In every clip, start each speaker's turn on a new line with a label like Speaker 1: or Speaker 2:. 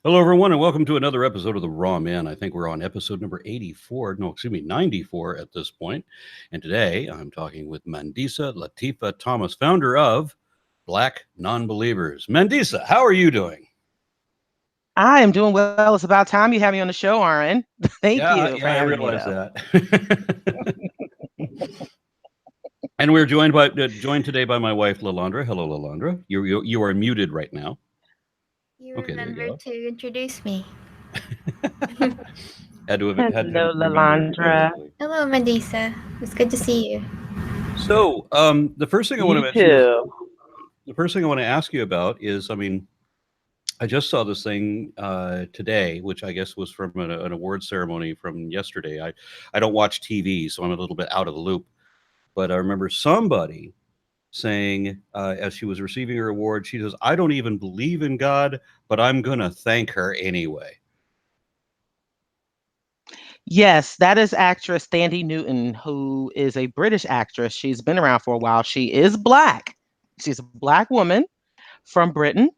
Speaker 1: Hello, everyone, and welcome to another episode of The Raw Man. I think we're on episode number 84. No, excuse me, 94 at this point. And today I'm talking with Mandisa Lateefa Thomas, founder of Black Non-Believers. Mandisa, how are you doing?
Speaker 2: I am doing well. It's about time you have me on the show, Aaron. Thank
Speaker 1: Yeah,
Speaker 2: you for
Speaker 1: yeah, I
Speaker 2: having me,
Speaker 1: realize
Speaker 2: though.
Speaker 1: that. And we're joined today by my wife, Lilandra. Hello, Lilandra. You are muted right now.
Speaker 3: You
Speaker 1: Okay, there you
Speaker 3: remembered
Speaker 1: go.
Speaker 3: to introduce me.
Speaker 1: Had to
Speaker 2: Hello,
Speaker 1: remember it
Speaker 2: Lilandra.
Speaker 1: eventually.
Speaker 3: Hello, Mandisa. It's good to see you.
Speaker 1: So, the first thing I want to
Speaker 2: You
Speaker 1: mention is
Speaker 2: too.
Speaker 1: the first thing I want to ask you about is, I mean, I just saw this thing today, which I guess was from an award ceremony from yesterday. I don't watch TV, so I'm a little bit out of the loop. But I remember somebody saying, as she was receiving her award, she says, "I don't even believe in God, but I'm gonna thank her anyway."
Speaker 2: Yes, that is actress Sandy Newton, who is a British actress. She's been around for a while. She is Black. She's a Black woman from Britain.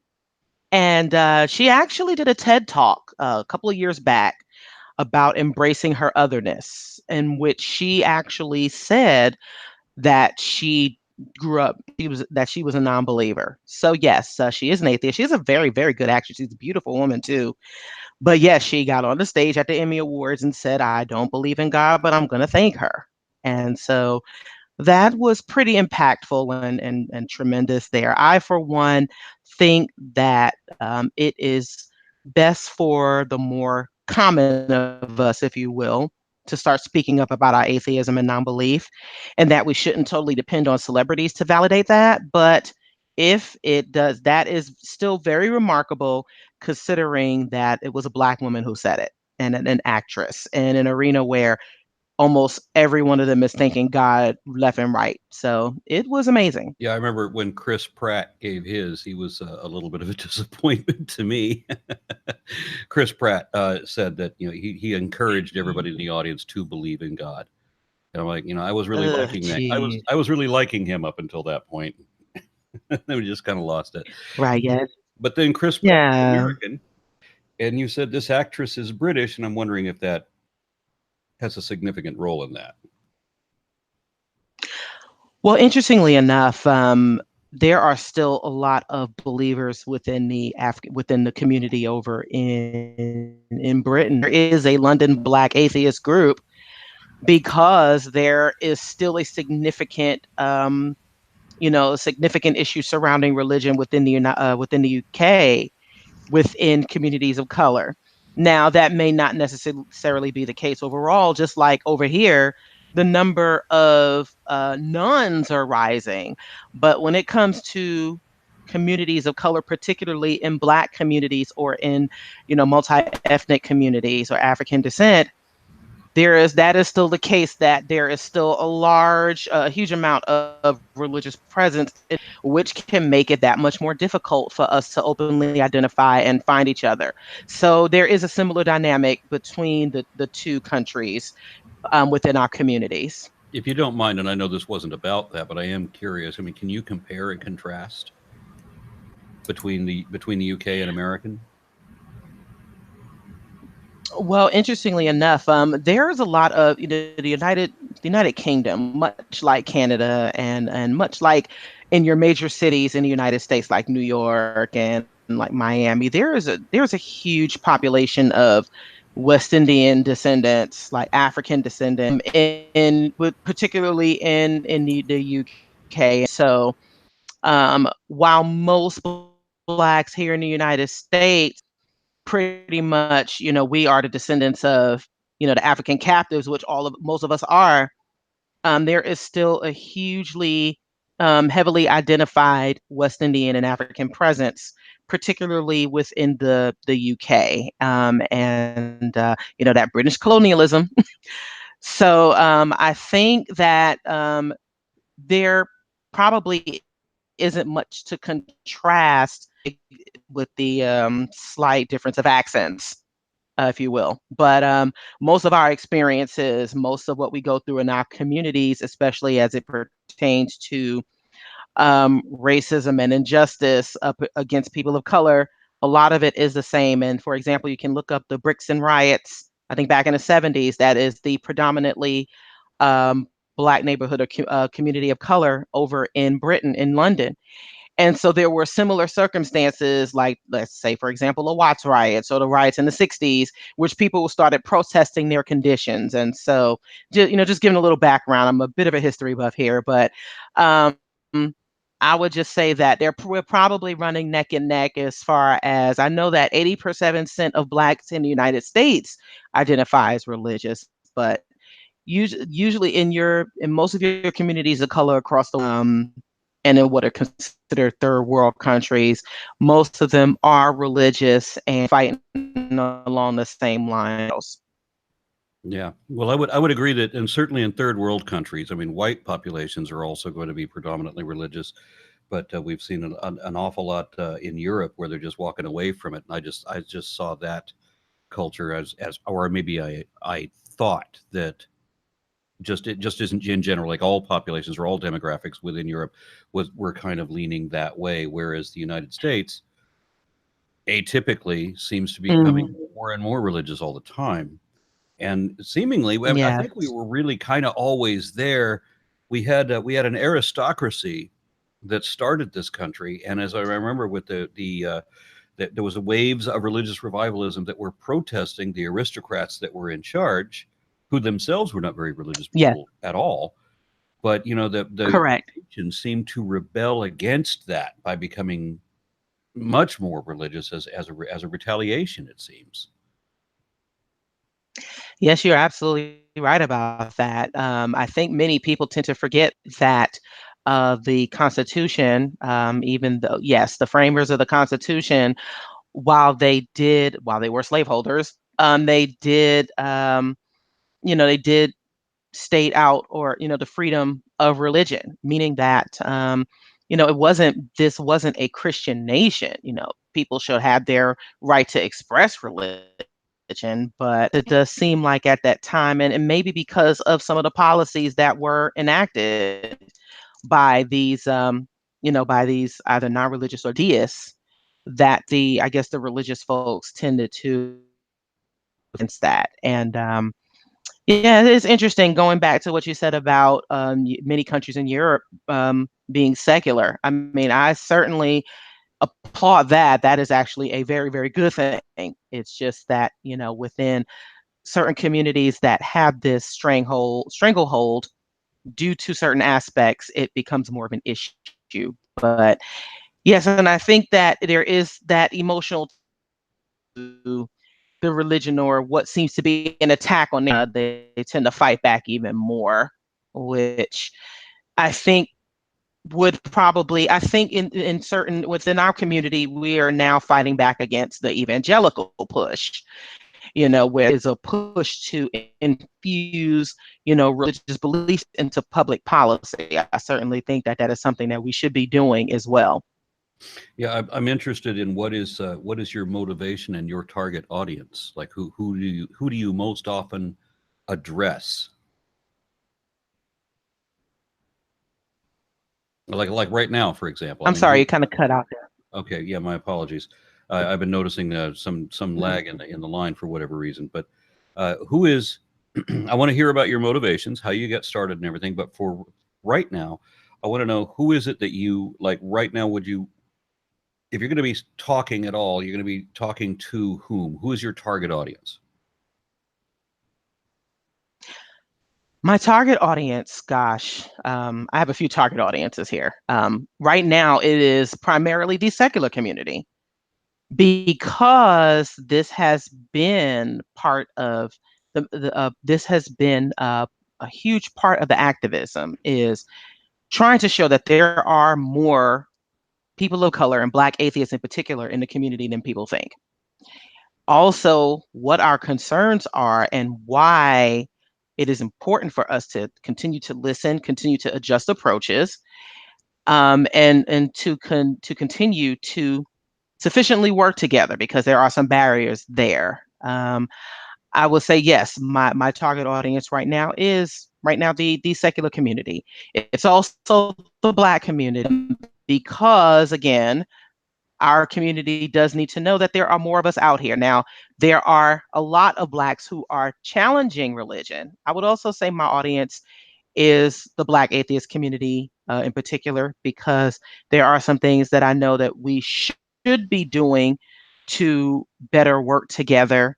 Speaker 2: And she actually did a TED talk a couple of years back about embracing her otherness, in which she actually said that she grew up she was a non-believer. So yes, she is an atheist. She's a very, very good actress. She's a beautiful woman too. But yes, she got on the stage at the Emmy Awards and said, "I don't believe in God, but I'm going to thank her." And so that was pretty impactful and tremendous there. I, for one, think that it is best for the more common of us, if you will, to start speaking up about our atheism and non-belief, and that we shouldn't totally depend on celebrities to validate that. But if it does, that is still very remarkable, considering that it was a Black woman who said it, and an actress in an arena where almost every one of them is thanking God left and right. So it was amazing.
Speaker 1: Yeah, I remember when Chris Pratt gave his, he was a little bit of a disappointment to me. Chris Pratt said that he encouraged everybody in the audience to believe in God, and I'm like, I was really
Speaker 2: Ugh,
Speaker 1: liking that. I was
Speaker 2: geez.
Speaker 1: I was really liking him up until that point. Then we just kind of lost it.
Speaker 2: Right, yes.
Speaker 1: But then Chris Pratt is
Speaker 2: Yeah.
Speaker 1: American, and you said this actress is British, and I'm wondering if that has a significant role in that.
Speaker 2: Well, interestingly enough, there are still a lot of believers within the community over in Britain. There is a London Black atheist group because there is still a significant issue surrounding religion within the UK, within communities of color. Now, that may not necessarily be the case overall, just like over here, the number of nuns are rising. But when it comes to communities of color, particularly in Black communities or in, multi-ethnic communities or African descent, that is still the case, that there is still a huge amount of religious presence, which can make it that much more difficult for us to openly identify and find each other. So there is a similar dynamic between the two countries within our communities.
Speaker 1: If you don't mind, and I know this wasn't about that, but I am curious. I mean, can you compare and contrast between the UK and American?
Speaker 2: Well, interestingly enough, there's a lot of, the United Kingdom, much like Canada and much like in your major cities in the United States, like New York and like Miami. There is a huge population of West Indian descendants, like African descendants, particularly in the UK. So while most blacks here in the United States pretty much, we are the descendants of, the African captives, which most of us are. There is still a hugely heavily identified West Indian and African presence, particularly within the UK, and that British colonialism. So I think that there probably isn't much to contrast with the slight difference of accents, if you will. But most of our experiences, most of what we go through in our communities, especially as it pertains to racism and injustice up against people of color, a lot of it is the same. And for example, you can look up the Brixton riots, I think back in the 70s. That is the predominantly um, Black neighborhood or community of color over in Britain, in London. And so there were similar circumstances, like, let's say, for example, the Watts riots or the riots in the 60s, which people started protesting their conditions. And so, just giving a little background, I'm a bit of a history buff here, but um, I would just say that we're probably running neck and neck, as far as I know that 80% of Blacks in the United States identify as religious, but usually in most of your communities of color across the and in what are considered third world countries, most of them are religious and fighting along the same lines.
Speaker 1: Yeah. Well, I would agree that, and certainly in third world countries, I mean, white populations are also going to be predominantly religious, but we've seen an awful lot in Europe where they're just walking away from it. And I just saw that culture as or maybe I thought that it just isn't in general, like all populations or all demographics within Europe were kind of leaning that way, whereas the United States atypically seems to be becoming
Speaker 2: Mhm.
Speaker 1: more and more religious all the time. And seemingly, I think we
Speaker 2: Yes.
Speaker 1: were really kind of always there. We had an aristocracy that started this country, and as I remember, with there was a waves of religious revivalism that were protesting the aristocrats that were in charge, who themselves were not very religious
Speaker 2: Yes.
Speaker 1: people at all. But the
Speaker 2: Correct.
Speaker 1: nation seemed to rebel against that by becoming much more religious as a retaliation, it seems.
Speaker 2: Yes, you're absolutely right about that. I think many people tend to forget that the Constitution, even though, yes, the framers of the Constitution, while they were slaveholders, they did state out, or the freedom of religion, meaning that this wasn't a Christian nation. People should have their right to express religion, but it does seem like at that time, and maybe because of some of the policies that were enacted by these either non-religious or deists, that the I guess the religious folks tended to against that. And yeah, it's interesting going back to what you said about many countries in Europe being secular. I mean, I certainly applaud that. That is actually a very, very good thing. It's just that, within certain communities that have this stranglehold due to certain aspects, it becomes more of an issue. But yes, and I think that there is that emotional to the religion, or what seems to be an attack on them. They tend to fight back even more, which I think I think in certain within our community, we are now fighting back against the evangelical push, where there's a push to infuse, religious beliefs into public policy. I certainly think that that is something that we should be doing as well.
Speaker 1: Yeah, I'm interested in what is your motivation and your target audience? Like who do you most often address? Like right now, for example. I
Speaker 2: I'm
Speaker 1: mean,
Speaker 2: sorry, you kind of cut out there.
Speaker 1: okay, yeah, my apologies. I've been noticing some
Speaker 2: Mhm.
Speaker 1: lag in the line for whatever reason. But who is? I want to hear about your motivations, how you got started, and everything. But for right now, I want to know who is it that you like right now? If you're going to be talking at all, you're going to be talking to whom? Who is your target audience?
Speaker 2: My target audience, gosh, I have a few target audiences here. Right now, it is primarily the secular community, because this has been part of this has been a huge part of the activism, is trying to show that there are more people of color and Black atheists in particular in the community than people think. Also, what our concerns are and why it is important for us to continue to listen, continue to adjust approaches, and to continue to sufficiently work together, because there are some barriers there. I would say yes, my target audience right now is the secular community. It's also the Black community, because again, our community does need to know that there are more of us out here. Now, there are a lot of Blacks who are challenging religion. I would also say my audience is the Black atheist community in particular, because there are some things that I know that we should be doing to better work together.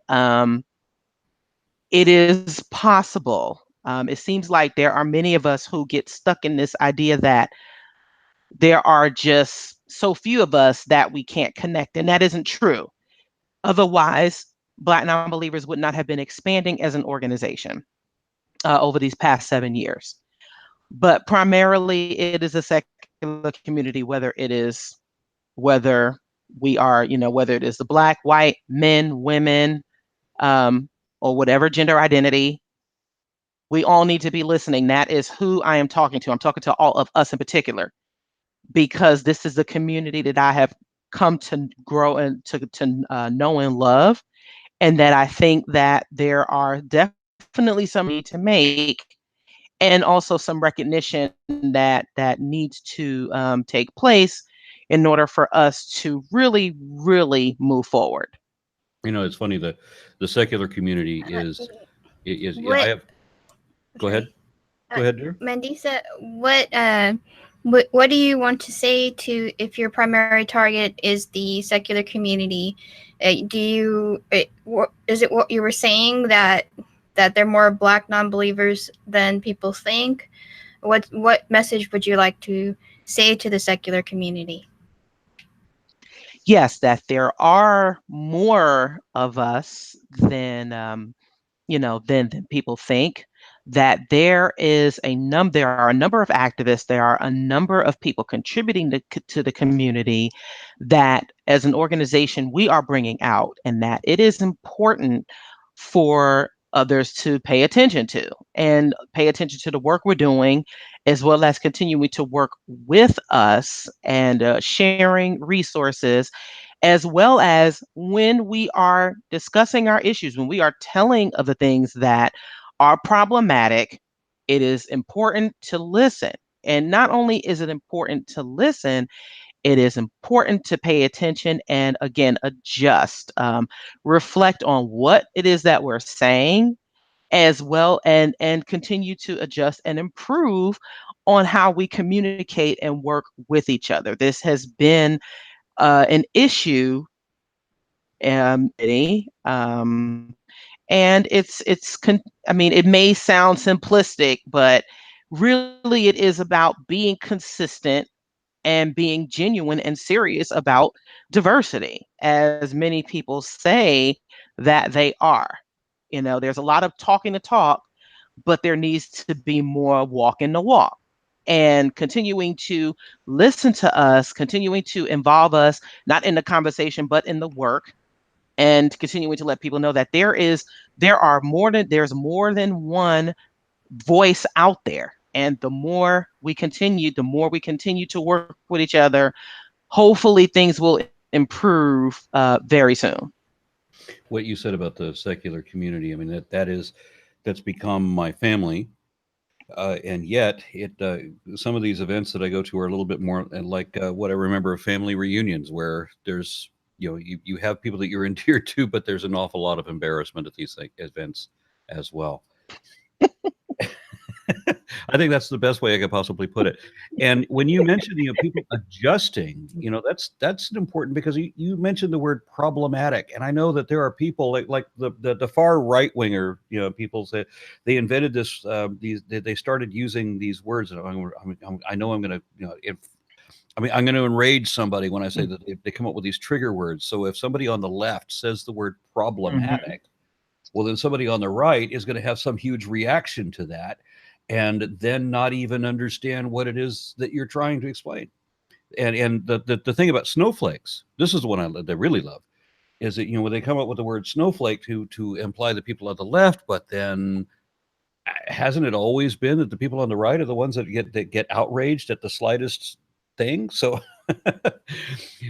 Speaker 2: Um, it is possible. It seems like there are many of us who get stuck in this idea that there are just so few of us that we can't connect, and that isn't true. Otherwise, Black non-believers would not have been expanding as an organization over these past 7 years. But primarily, it is a secular community, whether we are, whether it is the Black, white, men, women, um, or whatever gender identity. We all need to be listening. That is who I am talking to. I'm talking to all of us in particular, because this is the community that I have come to grow and to know and love, and that I think that there are definitely some need to make, and also some recognition that needs to take place in order for us to really, really move forward.
Speaker 1: It's funny that the secular community is I
Speaker 3: What?
Speaker 1: have. Go ahead.
Speaker 3: Sorry.
Speaker 1: Go ahead, dear.
Speaker 3: Mandisa, what do you want to say to, if your primary target is the secular community? Is it what you were saying, that there are more Black non-believers than people think? What message would you like to say to the secular community?
Speaker 2: Yes, that there are more of us than than people think. That there are a number of activists, there are a number of people contributing to the community, that as an organization we are bringing out, and that it is important for others to pay attention to, and pay attention to the work we're doing, as well as continuing to work with us, and sharing resources, as well as when we are discussing our issues, when we are telling of the things that are problematic. It is important to listen. And not only is it important to listen, it is important to pay attention and, again, adjust, reflect on what it is that we're saying, as well, and continue to adjust and improve on how we communicate and work with each other. This has been an issue, and I mean, it may sound simplistic, but really it is about being consistent and being genuine and serious about diversity, as many people say that they are. There's a lot of talking the talk, but there needs to be more walking the walk, and continuing to listen to us, continuing to involve us, not in the conversation, but in the work, and continuing to let people know that there's more than one voice out there. And the more we continue to work with each other, hopefully things will improve very soon.
Speaker 1: What you said about the secular community, I mean, that's become my family. And yet, some of these events that I go to are a little bit more like what I remember of family reunions, where there's you have people that you're endeared to, but there's an awful lot of embarrassment at these events as well. I think that's the best way I could possibly put it. And when you mentioned, people adjusting, that's important, because you mentioned the word problematic, and I know that there are people like the far right winger, people say they invented this. They started using these words, and I know I'm going to, I'm going to enrage somebody when I say that they come up with these trigger words. So if somebody on the left says the word problematic, well, then somebody on the right is going to have some huge reaction to that, and then not even understand what it is that you're trying to explain. And the thing about snowflakes, this is the one I really love, is that when they come up with the word snowflake to imply the people on the left, but then hasn't it always been that the people on the right are the ones that get outraged at the slightest thing? So,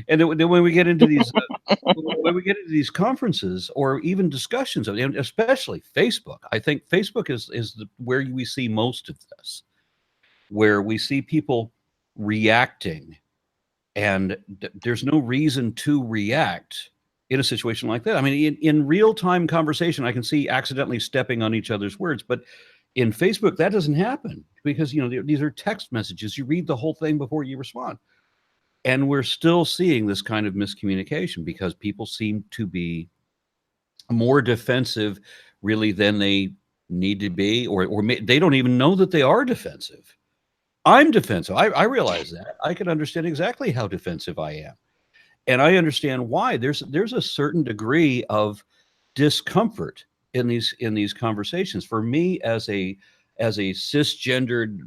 Speaker 1: and then when we get into these conferences or even discussions, and especially Facebook, I think Facebook is where we see most of this, where we see people reacting And there's no reason to react in a situation like that. I mean, in real-time conversation, I can see accidentally stepping on each other's words, but in Facebook, that doesn't happen because, these are text messages. You read the whole thing before you respond. And we're still seeing this kind of miscommunication because people seem to be more defensive really than they need to be, or they don't even know that they are defensive. I'm defensive. I realize that. I can understand exactly how defensive I am. And I understand why. There's a certain degree of discomfort in these conversations. For me, as a cisgendered,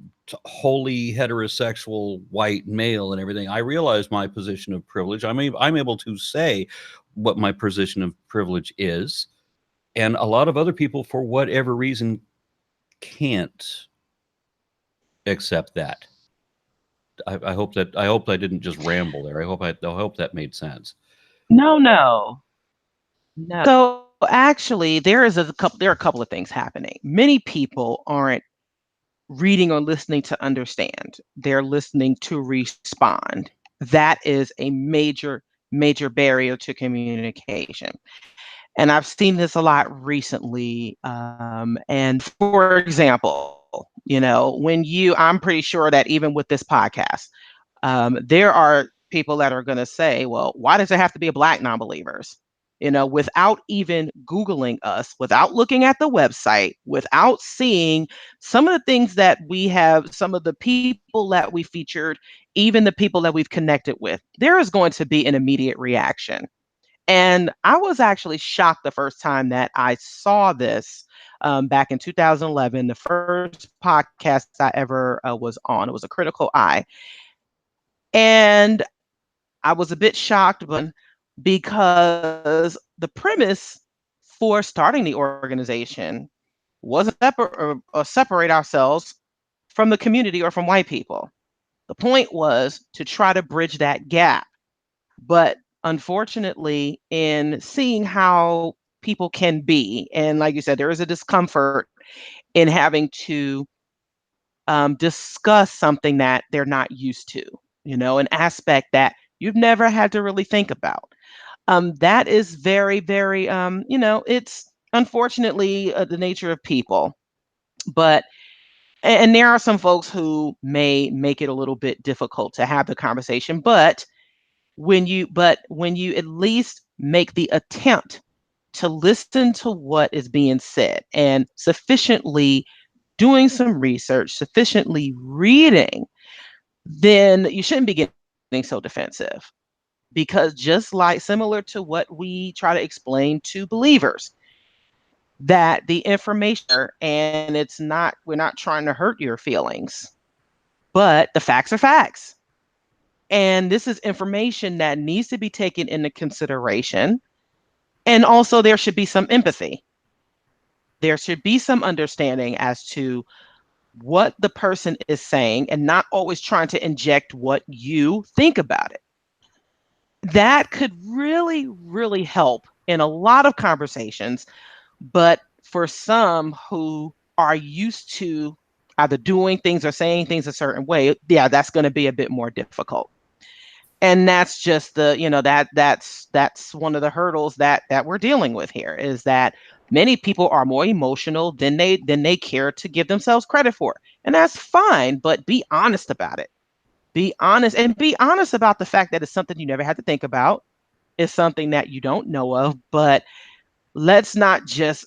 Speaker 1: wholly heterosexual white male and everything, I realize my position of privilege. I'm able to say what my position of privilege is, and a lot of other people, for whatever reason, can't accept that. I hope I didn't just ramble there. I hope that made sense.
Speaker 2: No. So actually, there are a couple of things happening. Many people aren't reading or listening to understand. They're listening to respond. That is a major, major barrier to communication. And I've seen this a lot recently. And for example, I'm pretty sure that even with this podcast, there are people that are going to say, well, why does it have to be a Black non-believers? Without even Googling us, without looking at the website, without seeing some of the things that we have, some of the people that we featured, even the people that we've connected with, there is going to be an immediate reaction. And I was actually shocked the first time that I saw this back in 2011, the first podcast I ever was on. It was a Critical Eye. And I was a bit shocked because the premise for starting the organization wasn't separate ourselves from the community or from white people. The point was to try to bridge that gap. But unfortunately, in seeing how people can be, and like you said, there is a discomfort in having to discuss something that they're not used to, an aspect that you've never had to really think about. That is very, very, it's unfortunately the nature of people. But and there are some folks who may make it a little bit difficult to have the conversation, but when you at least make the attempt to listen to what is being said and sufficiently doing some research, sufficiently reading, then you shouldn't be getting so defensive. Because just like similar to what we try to explain to believers, that the information, and we're not trying to hurt your feelings, but the facts are facts. And this is information that needs to be taken into consideration. And also, there should be some empathy. There should be some understanding as to what the person is saying and not always trying to inject what you think about it. That could really, really help in a lot of conversations. But for some who are used to either doing things or saying things a certain way, yeah, that's going to be a bit more difficult. And that's just that's one of the hurdles that we're dealing with here, is that many people are more emotional than they care to give themselves credit for. And that's fine, but be honest about it. Be honest, and be honest about the fact that it's something you never had to think about. It's something that you don't know of, but let's not just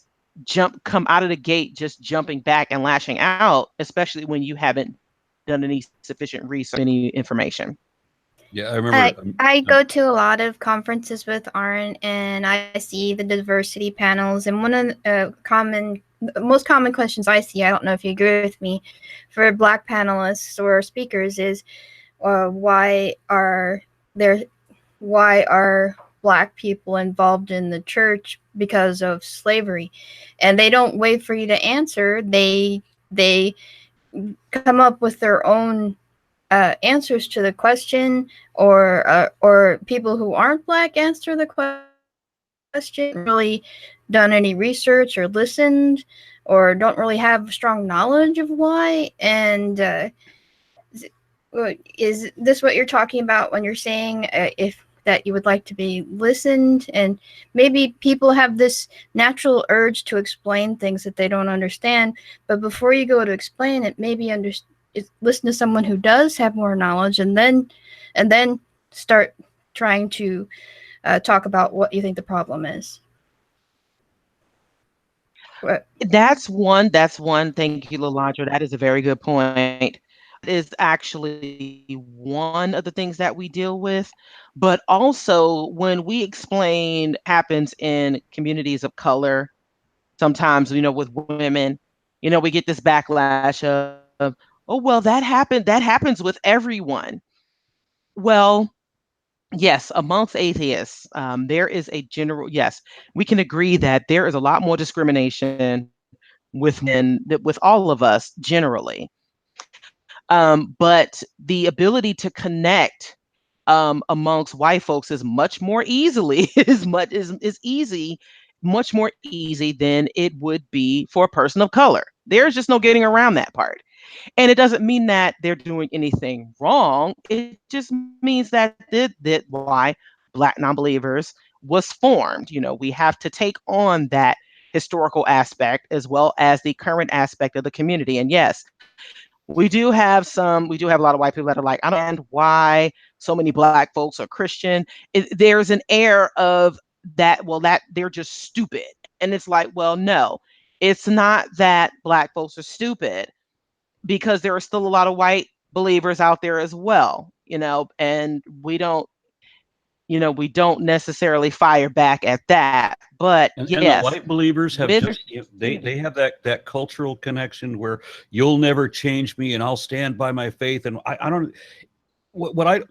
Speaker 2: come out of the gate just jumping back and lashing out, especially when you haven't done any sufficient research, any information.
Speaker 1: Yeah, I remember.
Speaker 3: I go to a lot of conferences with Arn, and I see the diversity panels. And one of the most common questions I see, I don't know if you agree with me, for Black panelists or speakers is, why are Black people involved in the church because of slavery? And they don't wait for you to answer. They come up with their own answers to the question, or people who aren't Black answer the question, really done any research or listened, or don't really have strong knowledge of why. And is this what you're talking about when you're saying if that you would like to be listened? And maybe people have this natural urge to explain things that they don't understand, but before you go to explain it, maybe listen to someone who does have more knowledge, and then start trying to talk about what you think the problem is. What?
Speaker 2: That's one. That's one. Thank you, Lilandra. That is a very good point. Is actually one of the things that we deal with. But also, when we explain happens in communities of color, sometimes, with women, we get this backlash of, oh, well, that happens with everyone. Well, yes, amongst atheists, there is a general, yes, we can agree that there is a lot more discrimination with men, with all of us generally. But the ability to connect amongst white folks is much more easily is easy, much more easy than it would be for a person of color. There's just no getting around that part. And it doesn't mean that they're doing anything wrong. It just means that why Black non-believers was formed. We have to take on that historical aspect as well as the current aspect of the community. And yes, we do have a lot of white people that are like, I don't understand why so many Black folks are Christian. There's an air of that, well, that they're just stupid. And it's like, well, no, it's not that Black folks are stupid, because there are still a lot of white believers out there as well, and we don't necessarily fire back at that. But
Speaker 1: And the
Speaker 2: yes,
Speaker 1: white believers have
Speaker 2: within
Speaker 1: just, they have that cultural connection where you'll never change me and I'll stand by my faith. And I don't, and I'm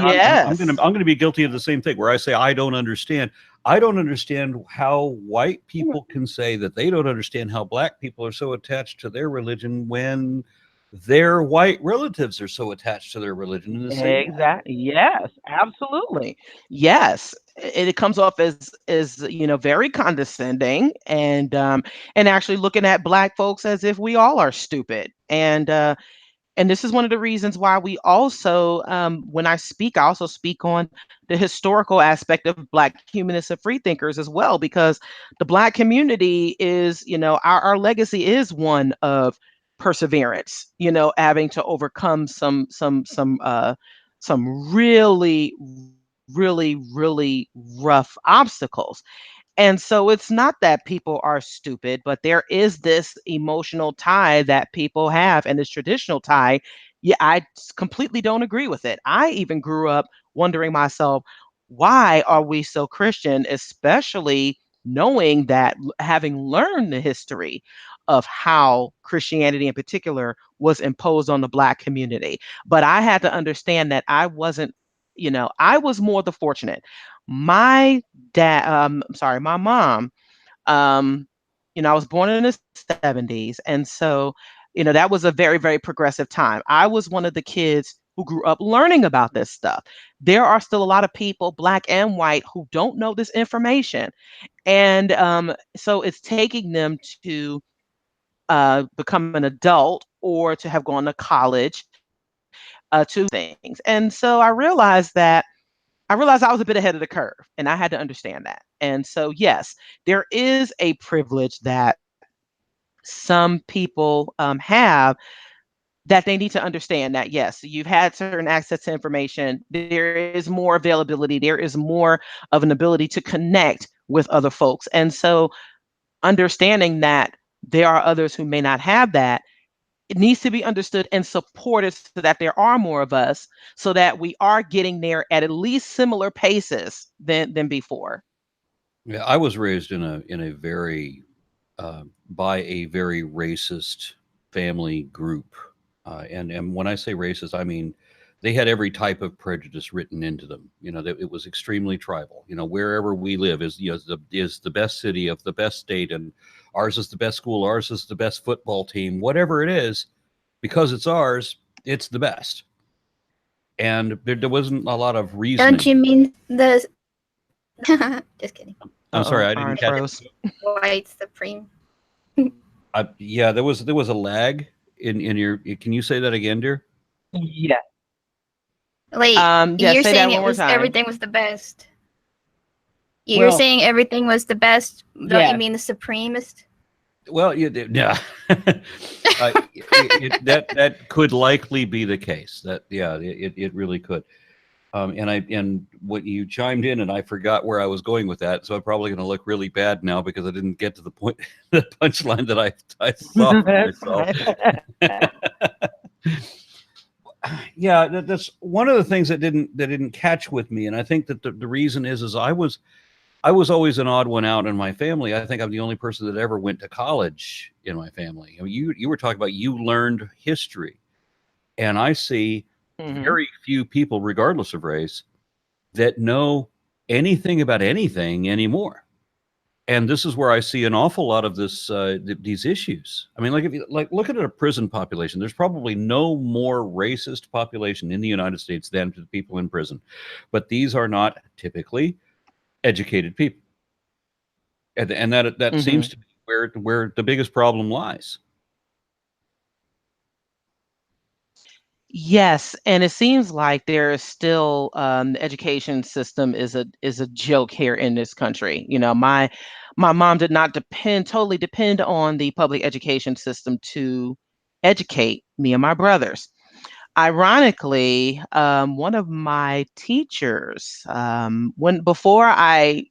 Speaker 2: yes,
Speaker 1: gonna be guilty of the same thing where I say I don't understand. I don't understand how white people can say that they don't understand how Black people are so attached to their religion when their white relatives are so attached to their religion in the same way.
Speaker 2: exactly. Yes, absolutely. Yes. It comes off as very condescending, and actually looking at Black folks as if we all are stupid. And this is one of the reasons why we also, when I also speak on the historical aspect of Black humanists and free thinkers as well, because the Black community is, our legacy is one of perseverance, having to overcome some really rough obstacles. And so it's not that people are stupid, but there is this emotional tie that people have, and this traditional tie. Yeah, completely don't agree with it. I even grew up wondering myself, why are we so Christian, especially knowing that, having learned the history of how Christianity in particular was imposed on the Black community. But I had to understand that I wasn't, I was more the fortunate. My my mom, um, I was born in the 70s. And so, that was a very, very progressive time. I was one of the kids who grew up learning about this stuff. There are still a lot of people, Black and white, who don't know this information. And so it's taking them to become an adult or to have gone to college to things. And so I realized I was a bit ahead of the curve, and I had to understand that. And so, yes, there is a privilege that some people have, that they need to understand that, yes, you've had certain access to information. There is more availability. There is more of an ability to connect with other folks. And so, understanding that there are others who may not have that, it needs to be understood and supported so that there are more of us, so that we are getting there at least similar paces than before.
Speaker 1: Yeah, I was raised in a very by a very racist family group, and when I say racist, I mean they had every type of prejudice written into them. That it was extremely tribal. Wherever we live is the best city of the best state, and ours is the best school, ours is the best football team, whatever it is, because it's ours, it's the best. And there wasn't a lot of
Speaker 3: Don't
Speaker 1: reasoning.
Speaker 3: you mean the? Just kidding.
Speaker 1: I'm sorry, I didn't
Speaker 2: Orange
Speaker 1: catch.
Speaker 2: froze.
Speaker 3: White supreme.
Speaker 1: Yeah, there was a lag in your. Can you say that again, dear?
Speaker 2: Yeah.
Speaker 3: Like,
Speaker 2: Yeah,
Speaker 3: you're
Speaker 2: say
Speaker 3: saying
Speaker 2: that one more time.
Speaker 3: everything was the best. You're
Speaker 1: Well,
Speaker 3: saying everything was the best. Don't you
Speaker 2: Yeah.
Speaker 3: mean the supremest?
Speaker 1: well, yeah, that could likely be the case. That yeah, it really could. And what you chimed in, and I forgot where I was going with that, so I'm probably going to look really bad now because I didn't get to the point, the punchline that I thought for
Speaker 2: That's
Speaker 1: myself.
Speaker 2: fine.
Speaker 1: Yeah, that's one of the things that didn't catch with me, and I think that the reason is I was always an odd one out in my family. I think I'm the only person that ever went to college in my family. I mean, you were talking about you learned history, and I see
Speaker 2: Mhm.
Speaker 1: very few people, regardless of race, that know anything about anything anymore. And this is where I see an awful lot of these issues. I mean, like if you like look at a prison population, there's probably no more racist population in the United States than the people in prison, but these are not typically educated people, and that seems
Speaker 2: Mhm.
Speaker 1: to be where the biggest problem lies.
Speaker 2: Yes, and it seems like there is still the education system is a joke here in this country. You know, my mom did not totally depend on the public education system to educate me and my brothers. Ironically, one of my teachers, when before I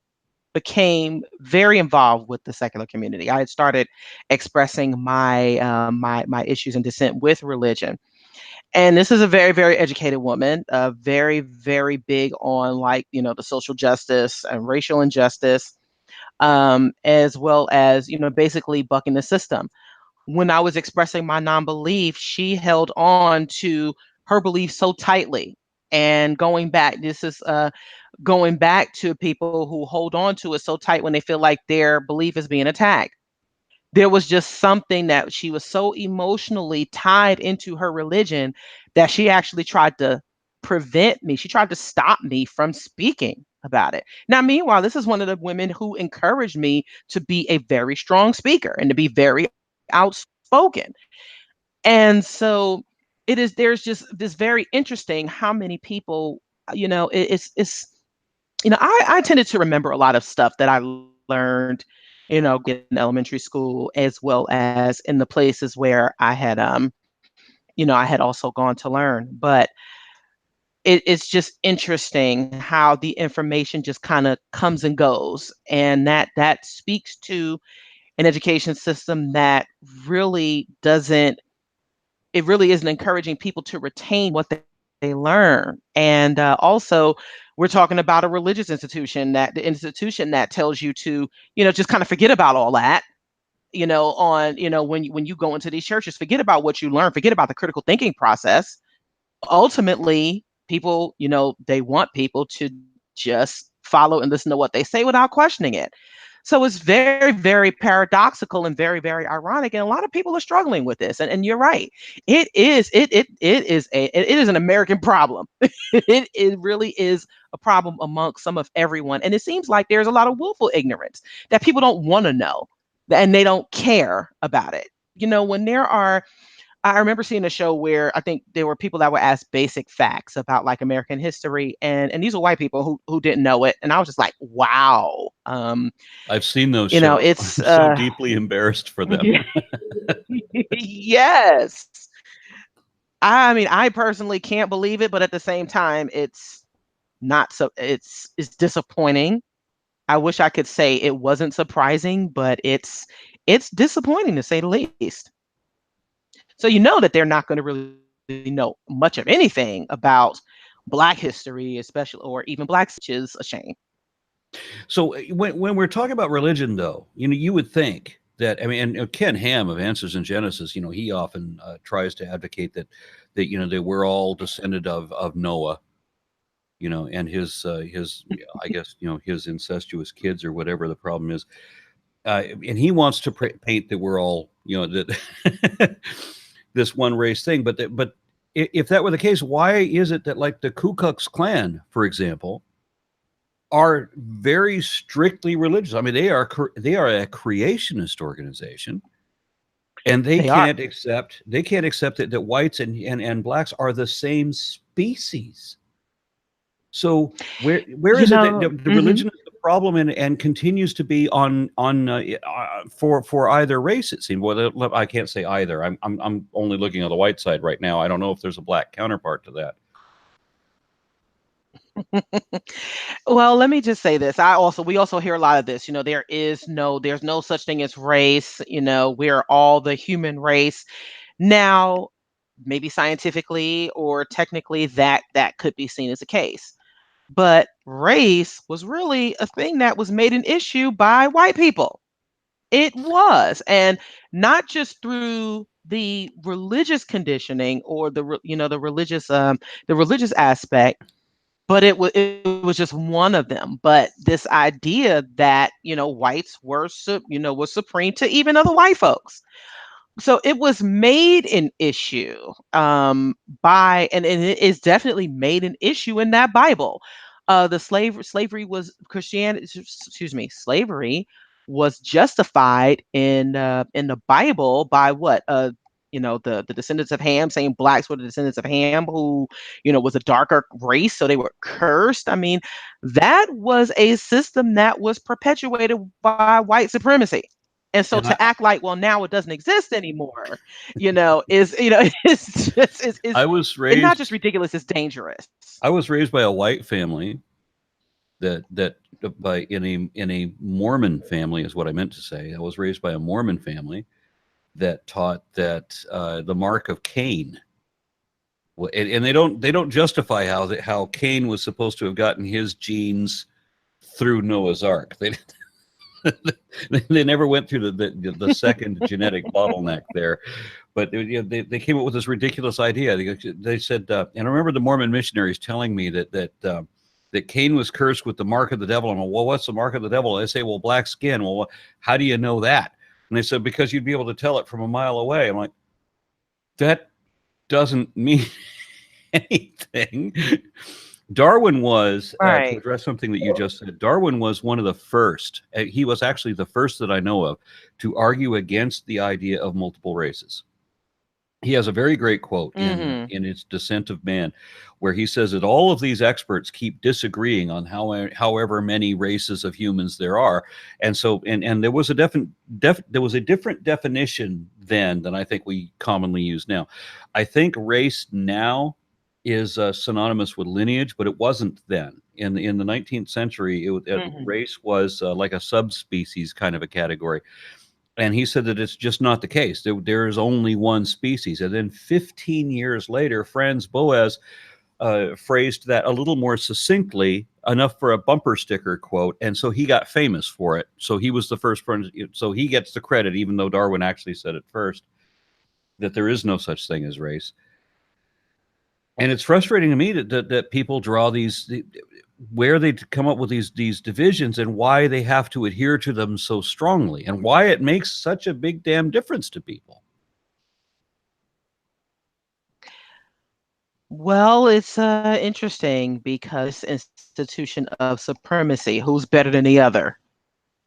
Speaker 2: became very involved with the secular community, I had started expressing my issues and dissent with religion. And this is a very, very educated woman, very, very big on, like, you know, the social justice and racial injustice, as well as, you know, basically bucking the system. When I was expressing my non-belief, she held on to her belief so tightly. And going back, this is going back to people who hold on to it so tight when they feel like their belief is being attacked. There was just something that she was so emotionally tied into her religion that she actually tried to prevent me. She tried to stop me from speaking about it. Now, meanwhile, this is one of the women who encouraged me to be a very strong speaker and to be very outspoken. And so there's just this very interesting how many people, you know, it's you know, I tended to remember a lot of stuff that I learned, you know, in elementary school, as well as in the places where I had, you know, I had also gone to learn. But it's just interesting how the information just kind of comes and goes, and that speaks to an education system that really doesn't it really isn't encouraging people to retain what they learn. And also, we're talking about a religious institution that the institution that tells you to, you know, just kind of forget about all that. You know, on you know when you go into these churches, forget about what you learn, forget about the critical thinking process. Ultimately, people, you know, they want people to just follow and listen to what they say without questioning it. So it's very, very paradoxical and very, very ironic. And a lot of people are struggling with this. And you're right. It is an American problem. It really is a problem amongst some of everyone. And it seems like there's a lot of willful ignorance that people don't want to know and they don't care about it. You know, when there are I remember seeing a show where I think there were people that were asked basic facts about like American history, and these are white people who didn't know it, and I was just like, wow.
Speaker 1: I've seen those
Speaker 2: You know,
Speaker 1: shows.
Speaker 2: it's
Speaker 1: I'm so deeply embarrassed for them.
Speaker 2: yes. I mean, I personally can't believe it, but at the same time, it's not so. It's disappointing. I wish I could say it wasn't surprising, but it's disappointing to say the least. So you know that they're not going to really know much of anything about Black history, especially, or even Black, which is a shame.
Speaker 1: So when we're talking about religion, though, you know, you would think that I mean, and Ken Ham of Answers in Genesis, you know, he often tries to advocate that you know that we're all descended of Noah, you know, and his I guess you know his incestuous kids or whatever the problem is, and he wants to paint that we're all you know that this one race thing, but if that were the case, why is it that like the Ku Klux Klan, for example, are very strictly religious? I mean, they are a creationist organization, and
Speaker 2: They are.
Speaker 1: they can't accept that whites and blacks are the same species. So where
Speaker 2: You
Speaker 1: is it that
Speaker 2: know,
Speaker 1: the religion is the problem and continues to be on for either race? It seems. Well, I can't say either. I'm only looking on the white side right now. I don't know if there's a black counterpart to that.
Speaker 2: well, let me just say this. We also hear a lot of this. There's no such thing as race. We're all the human race. Now, maybe scientifically or technically that could be seen as a case. But race was really a thing that was made an issue by white people. It was, and not just through the religious conditioning or the religious aspect, but it was just one of them. But this idea that whites was supreme to even other white folks, so it was made an issue and it is definitely made an issue in that Bible. The slavery was Christianity, excuse me, slavery was justified in the Bible by what? The descendants of Ham, saying blacks were the descendants of Ham, who was a darker race, so they were cursed. I mean, that was a system that was perpetuated by white supremacy. And so
Speaker 1: And
Speaker 2: to act like, well, now it doesn't exist anymore, is
Speaker 1: I was
Speaker 2: it's not just
Speaker 1: raised
Speaker 2: ridiculous, it's dangerous.
Speaker 1: I was raised by a white family that by in a Mormon family is what I meant to say. I was raised by a Mormon family that taught that the mark of Cain. Well, and they don't justify how Cain was supposed to have gotten his genes through Noah's Ark. They never went through the second genetic bottleneck there, but they came up with this ridiculous idea. They said, and I remember the Mormon missionaries telling me that Cain was cursed with the mark of the devil. I'm like, well, what's the mark of the devil? They say, well, black skin. Well, how do you know that? And they said, because you'd be able to tell it from a mile away. I'm like, that doesn't mean anything. Darwin was, to
Speaker 2: Right.
Speaker 1: address something that you just said, Darwin was one of the first. He was actually the first that I know of to argue against the idea of multiple races. He has a very great quote
Speaker 2: Hmm.
Speaker 1: in his Descent of Man, where he says that all of these experts keep disagreeing on however many races of humans there are, and so and there was a there was a different definition then than I think we commonly use now. I think race now is synonymous with lineage, but it wasn't then. In the 19th century,
Speaker 2: Hmm.
Speaker 1: race was like a subspecies kind of a category. And he said that it's just not the case. There is only one species. And then 15 years later, Franz Boas phrased that a little more succinctly, enough for a bumper sticker quote. And so he got famous for it. So he was the first person. So he gets the credit, even though Darwin actually said it first, that there is no such thing as race. And it's frustrating to me that people draw where they come up with these divisions and why they have to adhere to them so strongly and why it makes such a big damn difference to people.
Speaker 2: Well, it's interesting because institution of supremacy, who's better than the other?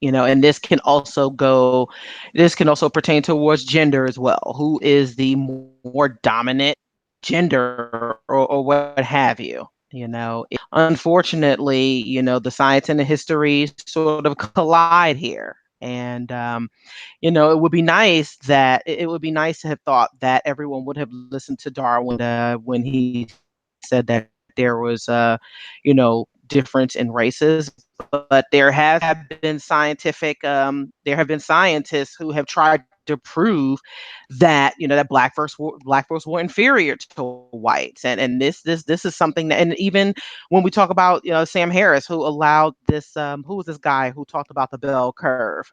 Speaker 2: And this can also pertain towards gender as well. Who is the more dominant gender, or what have you? Unfortunately, the science and the history sort of collide here. And it would be nice to have thought that everyone would have listened to Darwin when he said that there was difference in races. But there have been scientists who have tried to prove that that black folks were inferior to whites, and this is something that, and even when we talk about Sam Harris, who allowed this who was this guy who talked about the bell curve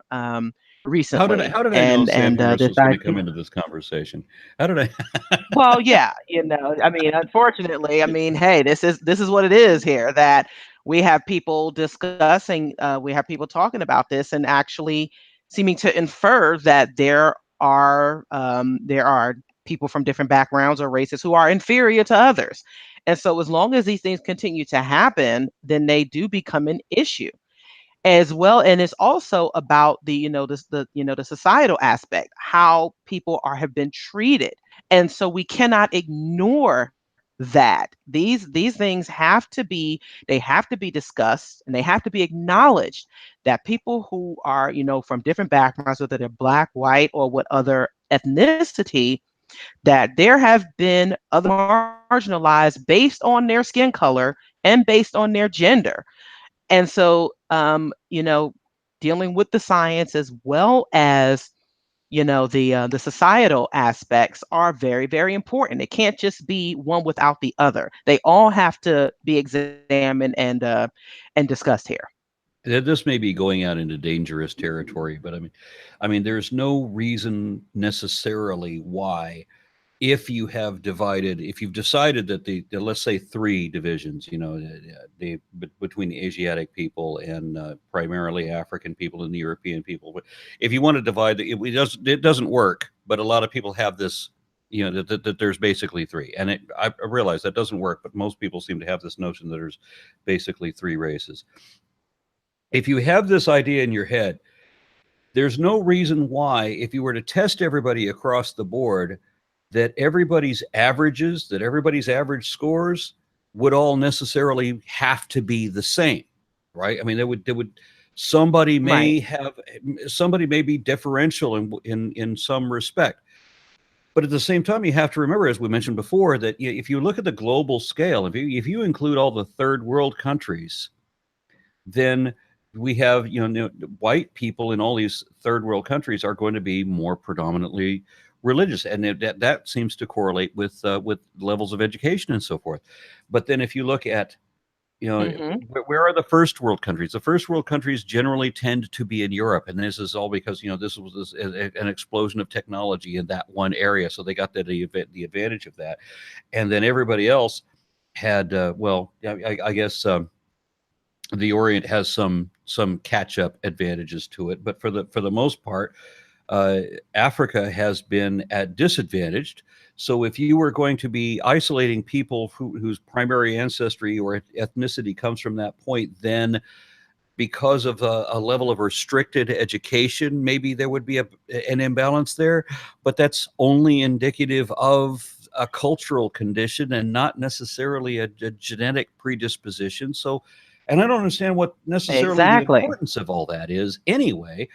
Speaker 2: recently,
Speaker 1: How did I know
Speaker 2: and
Speaker 1: Sam Harris
Speaker 2: this
Speaker 1: was going to
Speaker 2: idea.
Speaker 1: come into this conversation? How did I?
Speaker 2: Well, yeah, I mean, unfortunately, I mean, hey, this is what it is here, that we have people discussing, we have people talking about this and actually seeming to infer that there are people from different backgrounds or races who are inferior to others. And so as long as these things continue to happen, then they do become an issue as well. And it's also about the societal aspect, how people have been treated. And so we cannot ignore that these things have to be, they have to be discussed and they have to be acknowledged, that people who are, from different backgrounds, whether they're black, white, or what other ethnicity, that there have been other marginalized based on their skin color and based on their gender. And so, dealing with the science as well as, the societal aspects are very, very important. It can't just be one without the other. They all have to be examined and discussed here.
Speaker 1: This may be going out into dangerous territory, but I mean, there's no reason necessarily why, if you have divided, if you've decided that let's say three divisions, between the Asiatic people and primarily African people and the European people, but if you want to divide it doesn't work. But a lot of people have this, that there's basically three, and I realize that doesn't work, but most people seem to have this notion that there's basically three races. If you have this idea in your head, there's no reason why, if you were to test everybody across the board, that everybody's average scores would all necessarily have to be the same, right? I mean, there would somebody
Speaker 2: Right.
Speaker 1: may have somebody may be differential in some respect. But at the same time, you have to remember, as we mentioned before, that if you look at the global scale, if you include all the third world countries, then we have, white people in all these third world countries are going to be more predominantly religious, and that seems to correlate with levels of education and so forth. But then if you look at,
Speaker 2: Hmm.
Speaker 1: where are the first world countries? The first world countries generally tend to be in Europe, and this is all because an explosion of technology in that one area, so they got the advantage of that. And then everybody else had, well, I guess. The Orient has some catch up advantages to it, but for the most part, uh, Africa has been at disadvantaged. So if you were going to be isolating people whose primary ancestry or ethnicity comes from that point, then because of a level of restricted education, maybe there would be an imbalance there. But that's only indicative of a cultural condition and not necessarily a genetic predisposition. So, and I don't understand what necessarily the
Speaker 2: Exactly.
Speaker 1: importance of all that is anyway.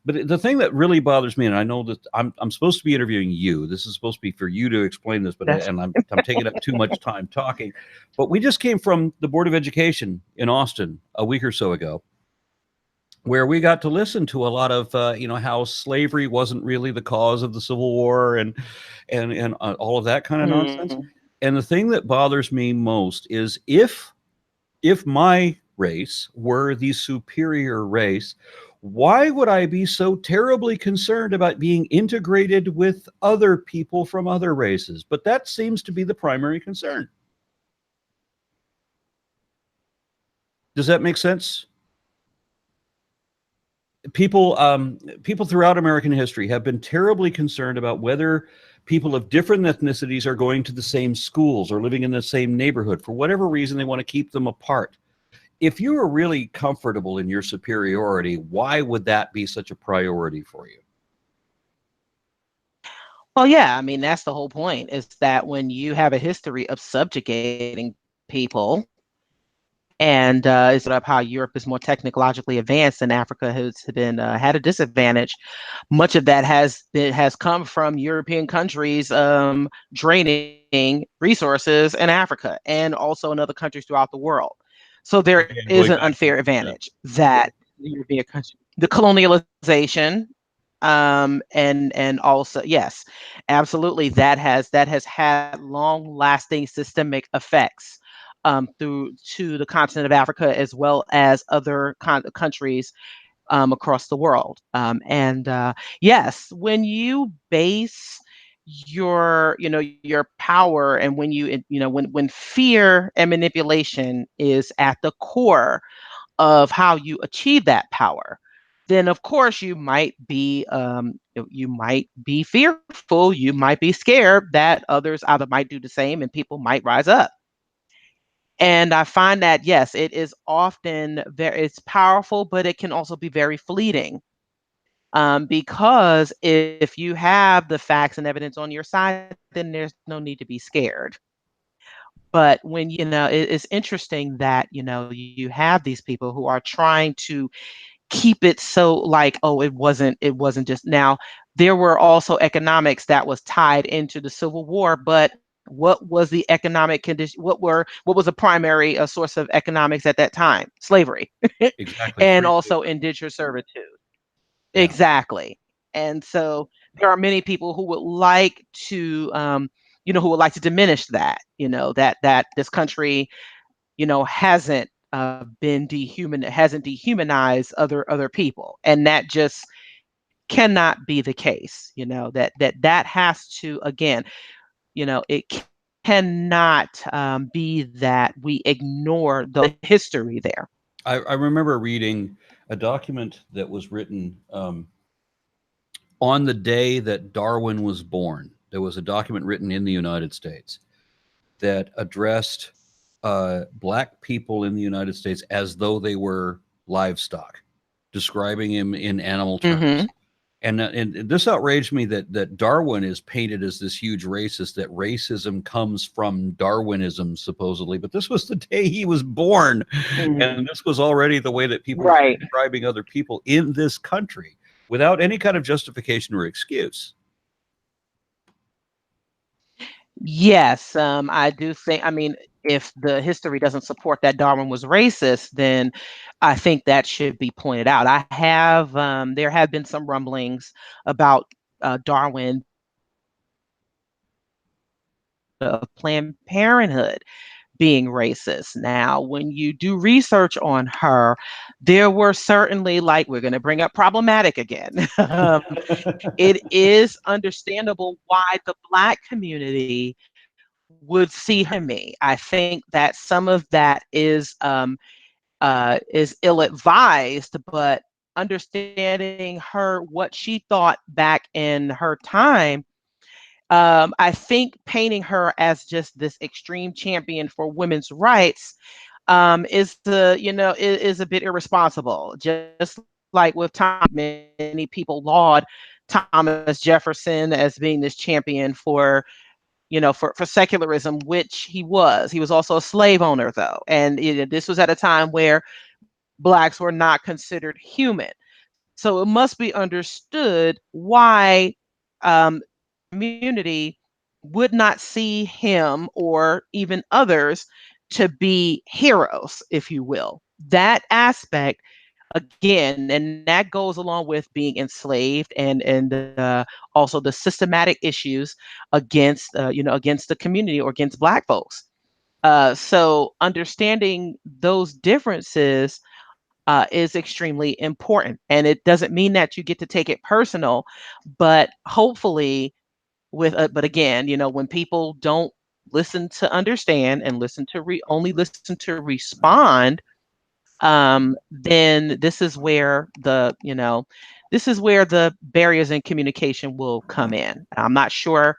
Speaker 1: But the thing that really bothers me, and I know that I'm supposed to be interviewing you. This is supposed to be for you to explain this, but
Speaker 2: That's
Speaker 1: and I'm taking up too much time talking. But we just came from the Board of Education in Austin a week or so ago, where we got to listen to a lot of how slavery wasn't really the cause of the Civil War, and all of that kind of nonsense.
Speaker 2: mm,
Speaker 1: And the thing that bothers me most is, if my race were the superior race, why would I be so terribly concerned about being integrated with other people from other races? But that seems to be the primary concern. Does that make sense? People throughout American history have been terribly concerned about whether people of different ethnicities are going to the same schools or living in the same neighborhood. For whatever reason, they want to keep them apart. If you are really comfortable in your superiority, why would that be such a priority for you?
Speaker 2: well, yeah, I mean, that's the whole point, is that when you have a history of subjugating people, and it's up how Europe is more technologically advanced and Africa has been had a disadvantage. Much of that has come from European countries draining resources in Africa and also in other countries throughout the world. So there
Speaker 1: Again,
Speaker 2: is
Speaker 1: going
Speaker 2: an
Speaker 1: back to,
Speaker 2: unfair
Speaker 1: yeah.
Speaker 2: advantage that the European country, the colonialization, and also, yes, absolutely, that has had long lasting systemic effects through to the continent of Africa as well as other countries across the world. And yes, when you base your power, and when when fear and manipulation is at the core of how you achieve that power, then of course you might be fearful, you might be scared that others either might do the same and people might rise up. And I find that, yes, it is often it's powerful, but it can also be very fleeting. Because if you have the facts and evidence on your side, then there's no need to be scared. But when it's interesting that you have these people who are trying to keep it so like, oh, it wasn't just now. There were also economics that was tied into the Civil War, but what was the economic condition? What was the primary source of economics at that time? Slavery,
Speaker 1: Exactly.
Speaker 2: and
Speaker 1: Free
Speaker 2: also
Speaker 1: labor.
Speaker 2: indentured servitude.
Speaker 1: Yeah.
Speaker 2: Exactly. And so there are many people who would like to, who would like to diminish that, that this country, hasn't hasn't dehumanized other people, and that just cannot be the case. That has to, again, it cannot be that we ignore the history there.
Speaker 1: I remember reading a document that was written on the day that Darwin was born. There was a document written in the United States that addressed black people in the United States as though they were livestock, describing him in animal terms.
Speaker 2: Hmm.
Speaker 1: And this outraged me that Darwin is painted as this huge racist, that racism comes from Darwinism, supposedly. But this was the day he was born.
Speaker 2: Hmm.
Speaker 1: And this was already the way that people were
Speaker 2: Right.
Speaker 1: describing other people in this country without any kind of justification or excuse.
Speaker 2: Yes, I do think, I mean, if the history doesn't support that Darwin was racist, then I think that should be pointed out. There have been some rumblings about Darwin of Planned Parenthood being racist. Now, when you do research on her, there were certainly, like, we're going to bring up problematic again. It is understandable why the Black community would see her me. I think that some of that is ill-advised, but understanding her, what she thought back in her time, I think painting her as just this extreme champion for women's rights is a bit irresponsible. Just like with Tom, many people laud Thomas Jefferson as being this champion for secularism, which he was. He was also a slave owner, though, and this was at a time where blacks were not considered human. So it must be understood why um, community would not see him or even others to be heroes, if you will. That aspect, again, and that goes along with being enslaved, and also the systematic issues against the community or against Black folks. So understanding those differences is extremely important. And it doesn't mean that you get to take it personal, but hopefully, but again, when people don't listen to understand and only listen to respond, then this is where the barriers in communication will come in. I'm not sure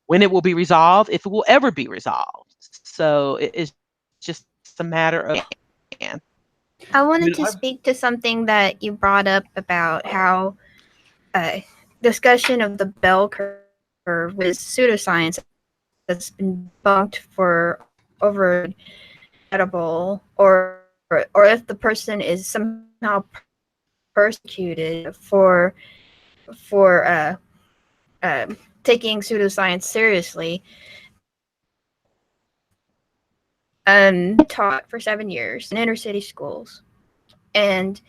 Speaker 2: when it will be resolved, if it will ever be resolved. So it's just a matter of man.
Speaker 3: I
Speaker 1: I mean,
Speaker 3: wanted to
Speaker 1: I've
Speaker 3: speak to something that you brought up about how uh, discussion of the bell curve with pseudoscience that's been bunked for over edible, or if the person is somehow persecuted for taking pseudoscience seriously. I taught for 7 years in inner city schools, and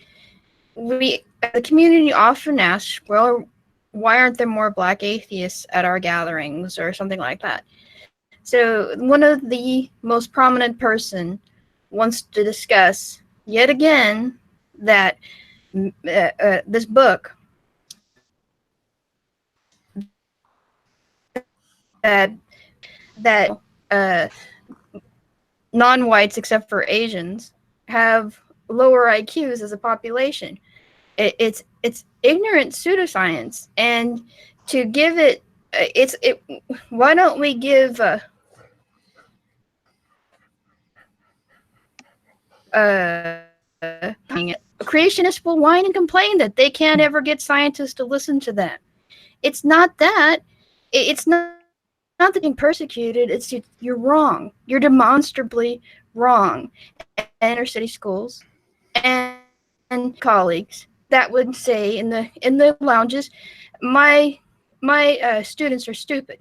Speaker 3: the community often asks, well, why aren't there more Black atheists at our gatherings or something like that? So one of the most prominent person wants to discuss yet again that this book that uh, non-whites except for Asians have lower IQs as a population. It's ignorant pseudoscience, and to give it, why don't we give creationists will whine and complain that they can't ever get scientists to listen to them. It's not that. It's not not that being persecuted, it's you're wrong. You're demonstrably wrong. And inner city schools and colleagues that would say in the lounges, my students are stupid.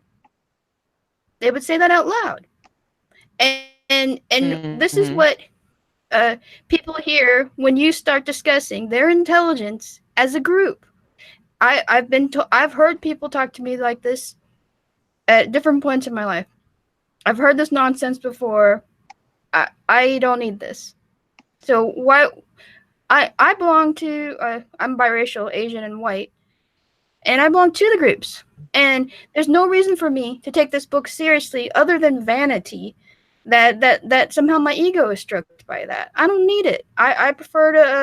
Speaker 3: They would say that out loud. And this is what people hear when you start discussing their intelligence as a group. I've heard people talk to me like this at different points in my life. I've heard this nonsense before. I don't need this. So why I belong to I'm biracial, Asian and white, and I belong to the groups. And there's no reason for me to take this book seriously other than vanity. That somehow my ego is stroked by that. I don't need it. I prefer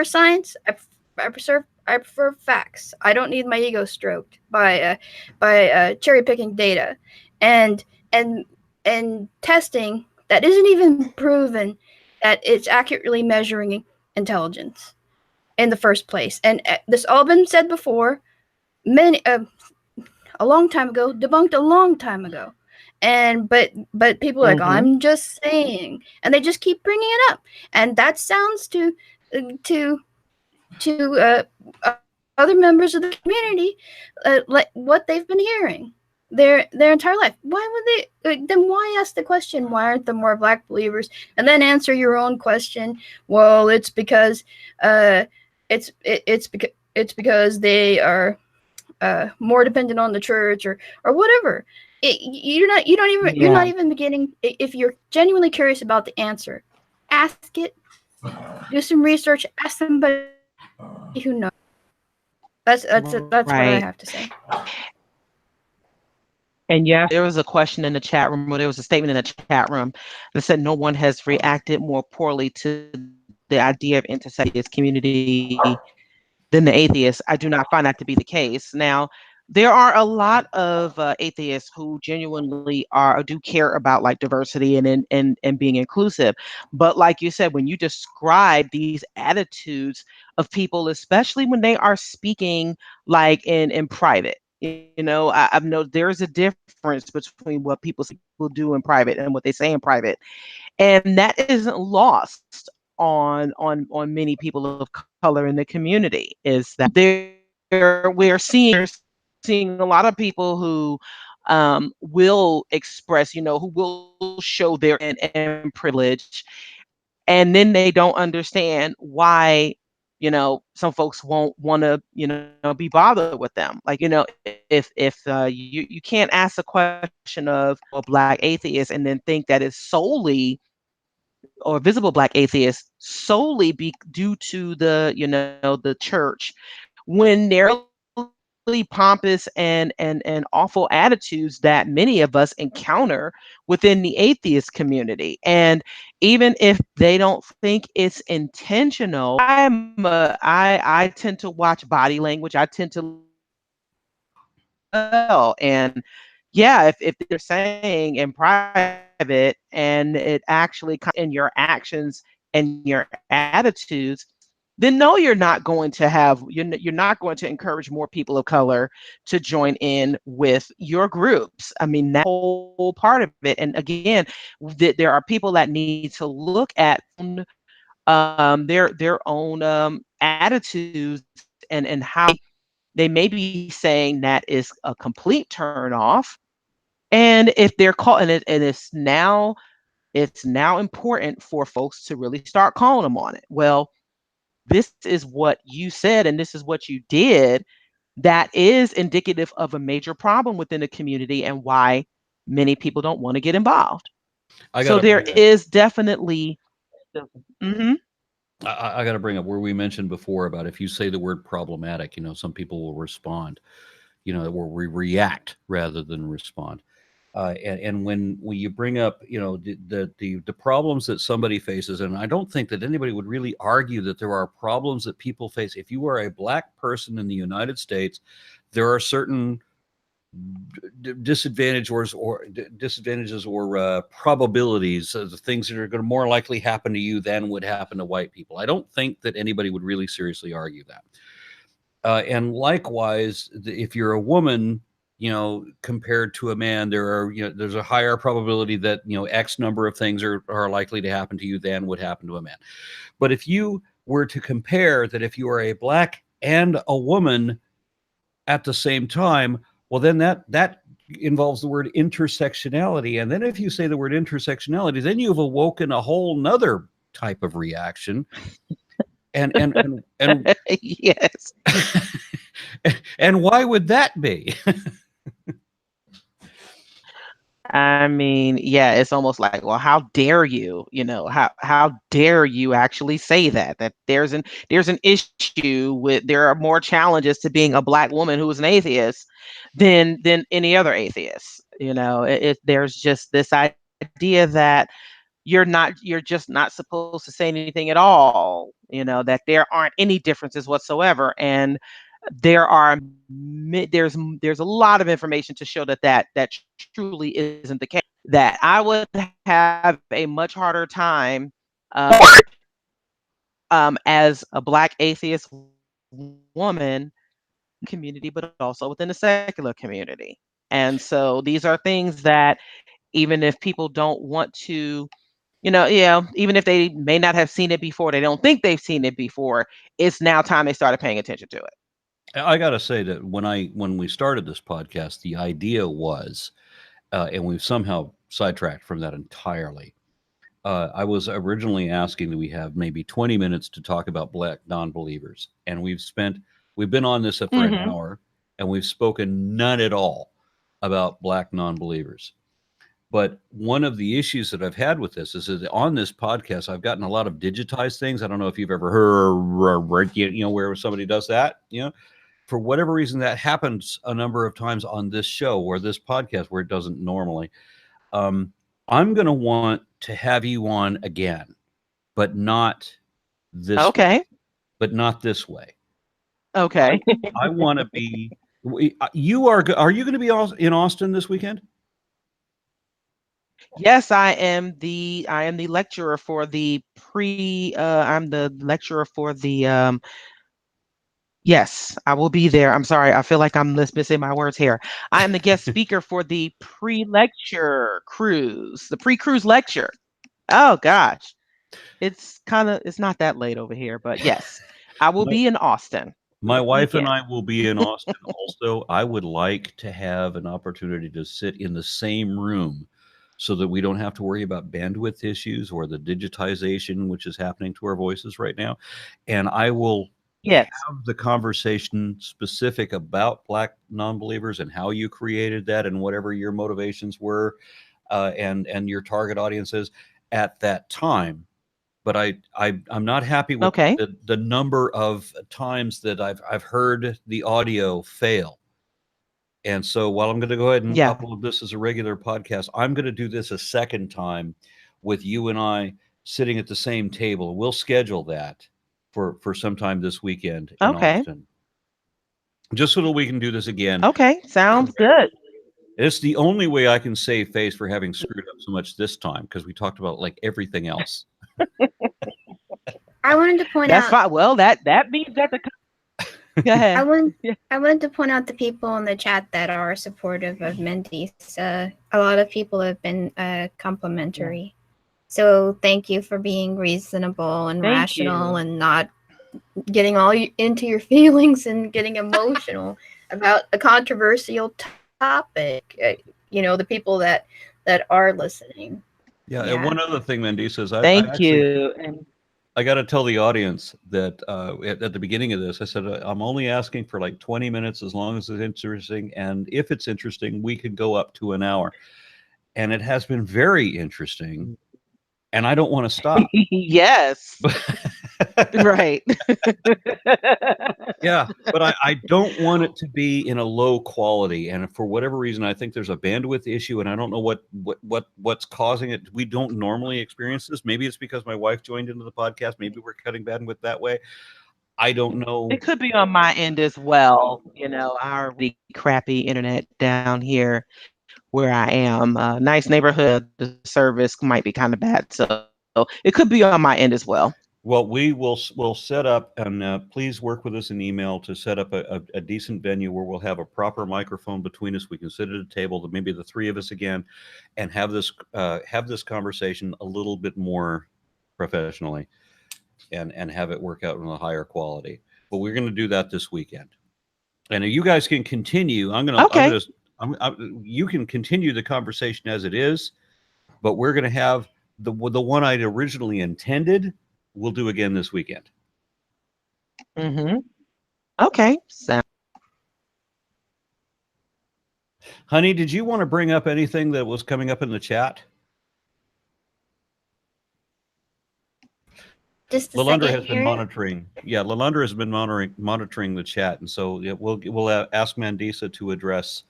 Speaker 3: science. I prefer facts. I don't need my ego stroked by cherry picking data, and and and testing that isn't even proven that it's accurately measuring intelligence in the first place. And this all been said before, many a long time ago, debunked a long time ago. And but people are like, oh, I'm just saying, and they just keep bringing it up, and that sounds to other members of the community like what they've been hearing their entire life. Why would they then why ask the question, why aren't there more Black believers, and then answer your own question, well, it's because it's because they are more dependent on the church or whatever. You're not even beginning. If you're genuinely curious about the answer, ask it, do some research, ask somebody who knows. That's what I have to say.
Speaker 2: And yeah, there was a question in the chat room, or there was a statement in the chat room that said no one has reacted more poorly to the idea of intersecting this community than the atheists. I do not find that to be the case. Now, there are a lot of atheists who genuinely do care about like diversity and being inclusive. But like you said, when you describe these attitudes of people, especially when they are speaking like in private, I've known there's a difference between what people do in private and what they say in private, and that isn't lost on many people of color in the community. Is that we're seeing a lot of people who will express, who will show their and privilege, and then they don't understand why some folks won't want to be bothered with them. Like, if you can't ask a question of a Black atheist and then think that it's solely, or visible Black atheists solely be due to the church, when they're really pompous and awful attitudes that many of us encounter within the atheist community. And even if they don't think it's intentional, I tend to watch body language. I tend to and yeah, if they're saying in private and it actually comes in your actions and your attitudes, then no, you're not going to encourage more people of color to join in with your groups. I mean, that whole part of it. And again, there are people that need to look at their own attitudes and how they may be saying that is a complete turn off. And if they're called, and it's now important for folks to really start calling them on it. Well, this is what you said, and this is what you did. That is indicative of a major problem within the community and why many people don't want to get involved. So there is definitely. Mm-hmm.
Speaker 1: I got to bring up where we mentioned before about if you say the word problematic, some people will respond, where we react rather than respond. And when you bring up, the problems that somebody faces, and I don't think that anybody would really argue that there are problems that people face. If you are a Black person in the United States, there are certain disadvantages or probabilities of the things that are going to more likely happen to you than would happen to white people. I don't think that anybody would really seriously argue that. And likewise, if you're a woman, compared to a man, there's a higher probability that, X number of things are likely to happen to you than would happen to a man. But if you were to compare that, if you are a black and a woman at the same time, well, then that involves the word intersectionality. And then if you say the word intersectionality, then you've awoken a whole nother type of reaction. And
Speaker 2: Yes.
Speaker 1: and why would that be?
Speaker 2: I mean, yeah, it's almost like, well, how dare you? How dare you actually say that there's an issue with there are more challenges to being a black woman who is an atheist than any other atheist. There's just this idea that you're just not supposed to say anything at all. That there aren't any differences whatsoever, and there are there's a lot of information to show that truly isn't the case. That I would have a much harder time as a black atheist woman community, but also within the secular community. And so these are things that even if people don't want to, even if they may not have seen it before, they don't think they've seen it before, it's now time they started paying attention to it.
Speaker 1: I got to say that when we started this podcast, the idea was, and we've somehow sidetracked from that entirely. I was originally asking that we have maybe 20 minutes to talk about black non-believers, and we've been on this for an hour, and we've spoken none at all about black non-believers. But one of the issues that I've had with this is that on this podcast, I've gotten a lot of digitized things. I don't know if you've ever heard, where somebody does that, for whatever reason, that happens a number of times on this show or this podcast where it doesn't normally. I'm going to want to have you on again, but not this
Speaker 2: Okay.
Speaker 1: way. But not this way.
Speaker 2: Okay.
Speaker 1: I want to be. Are you going to be in Austin this weekend?
Speaker 2: Yes, I am the lecturer for the I'm the lecturer for the yes, I will be there. I'm sorry. I feel like I'm missing my words here. I am the guest speaker for the pre-lecture cruise, the pre-cruise lecture. Oh gosh. It's not that late over here, but yes, I will be in Austin.
Speaker 1: My wife and
Speaker 2: weekend.
Speaker 1: I will be in Austin also. I would like to have an opportunity to sit in the same room so that we don't have to worry about bandwidth issues or the digitization, which is happening to our voices right now. And I will
Speaker 2: Yes.
Speaker 1: have the conversation specific about black non-believers and how you created that and whatever your motivations were, and your target audiences at that time. But I'm not happy with
Speaker 2: Okay.
Speaker 1: the number of times that I've heard the audio fail. And so while I'm going to go ahead and
Speaker 2: Yeah.
Speaker 1: upload this as a regular podcast, I'm going to do this a second time with you and I sitting at the same table. We'll schedule that for sometime this weekend in
Speaker 2: Okay.
Speaker 1: Austin, just so that we can do this again.
Speaker 2: Okay. Sounds good.
Speaker 1: It's the only way I can save face for having screwed up so much this time, because we talked about like everything else.
Speaker 3: I wanted to point
Speaker 2: That's
Speaker 3: out.
Speaker 2: fine. Well, that means that the go ahead.
Speaker 3: I wanted to point out the people in the chat that are supportive of Mandisa. A lot of people have been complimentary. So thank you for being reasonable and
Speaker 2: Thank
Speaker 3: rational
Speaker 2: you.
Speaker 3: and not getting all into your feelings and getting emotional about a controversial topic. The people that are listening.
Speaker 1: Yeah,
Speaker 3: Yeah.
Speaker 1: and one other thing, Mandisa, is I
Speaker 2: Thank
Speaker 1: actually
Speaker 2: you. And
Speaker 1: I got to tell the audience that at the beginning of this, I said I'm only asking for like 20 minutes as long as it's interesting, and if it's interesting, we could go up to an hour. And it has been very interesting, and I don't want to stop.
Speaker 2: yes. Right.
Speaker 1: Yeah, but I don't want it to be in a low quality, and for whatever reason, I think there's a bandwidth issue, and I don't know what's causing it. We don't normally experience this. Maybe it's because my wife joined into the podcast. Maybe we're cutting bandwidth that way. I don't know.
Speaker 2: It could be on my end as well. Our really crappy internet down here where I am. Nice neighborhood. The service might be kind of bad. So it could be on my end as well.
Speaker 1: Well, we'll set up, and please work with us in email to set up a decent venue where we'll have a proper microphone between us. We can sit at a table, maybe the three of us again, and have this conversation a little bit more professionally, and have it work out in a higher quality. But we're going to do that this weekend, and you guys can continue.
Speaker 2: Okay.
Speaker 1: You can continue the conversation as it is, but we're going to have the one I'd originally intended. We'll do again this weekend.
Speaker 2: Mm-hmm. Okay. So,
Speaker 1: Honey, did you want to bring up anything that was coming up in the chat?
Speaker 3: Just a
Speaker 1: Lilandra
Speaker 3: second
Speaker 1: has been
Speaker 3: here.
Speaker 1: monitoring. Yeah, Lilandra has been monitoring the chat, and so yeah, we'll ask Mandisa to address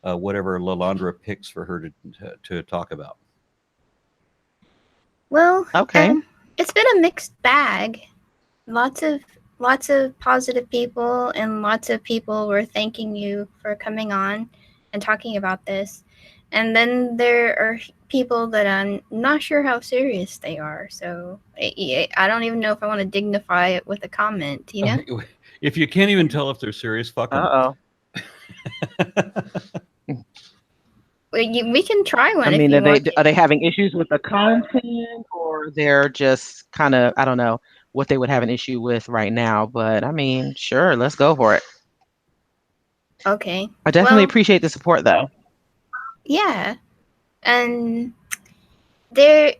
Speaker 1: whatever Lilandra picks for her to talk about.
Speaker 3: Well,
Speaker 2: okay.
Speaker 3: it's been a mixed bag. Lots of positive people, and lots of people were thanking you for coming on and talking about this. And then there are people that I'm not sure how serious they are. So I don't even know if I want to dignify it with a comment, you know?
Speaker 1: If you can't even tell if they're serious, fuck them.
Speaker 2: Uh-oh.
Speaker 3: We can try one
Speaker 2: I
Speaker 3: if
Speaker 2: mean,
Speaker 3: you
Speaker 2: are
Speaker 3: want.
Speaker 2: they having issues with the content, or they're just kind of, I don't know what they would have an issue with right now, but I mean, sure, let's go for it.
Speaker 3: Okay.
Speaker 2: I definitely
Speaker 3: Well,
Speaker 2: appreciate the support, though.
Speaker 3: yeah. And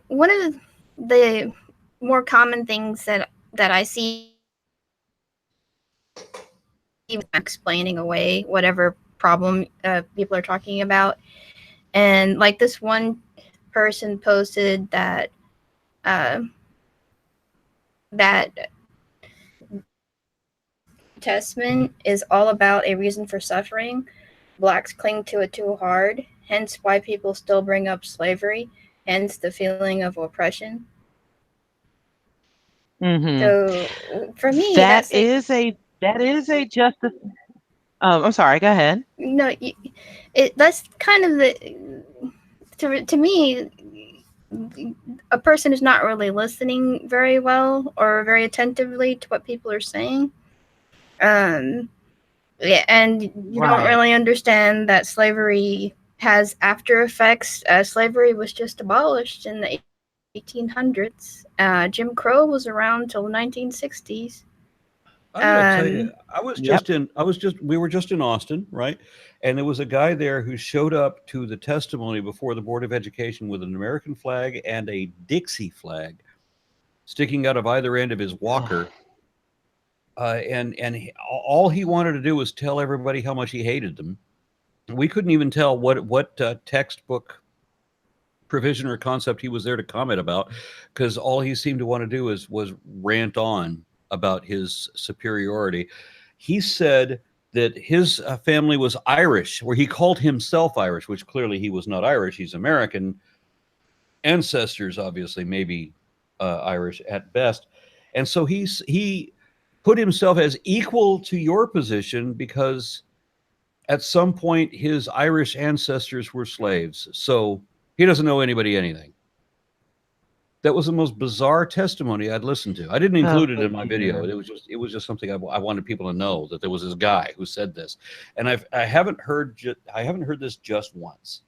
Speaker 3: one of the more common things that I see explaining away whatever problem people are talking about. And like this one person posted that that Testament is all about a reason for suffering. Blacks cling to it too hard, hence why people still bring up slavery, hence the feeling of oppression.
Speaker 2: Mm-hmm.
Speaker 3: So for me,
Speaker 2: that is a justice. I'm sorry. Go ahead.
Speaker 3: No, that's kind of the to me, a person is not really listening very well or very attentively to what people are saying. Yeah, and you don't really understand that slavery has after effects. Slavery was just abolished in the 1800s. Jim Crow was around till the 1960s.
Speaker 1: I'm gonna tell you, we were just in Austin, right? And there was a guy there who showed up to the testimony before the Board of Education with an American flag and a Dixie flag sticking out of either end of his walker. All he wanted to do was tell everybody how much he hated them. We couldn't even tell what textbook provision or concept he was there to comment about, because all he seemed to want to do was rant on about his superiority. He said that his family was Irish, where he called himself Irish, which clearly he was not Irish. He's American. Ancestors, obviously, maybe Irish at best. And so he put himself as equal to your position because at some point his Irish ancestors were slaves. So he doesn't know anybody anything. That was the most bizarre testimony I'd listened to. I didn't include it in my video. It was just something I wanted people to know, that there was this guy who said this, and I haven't heard this just once.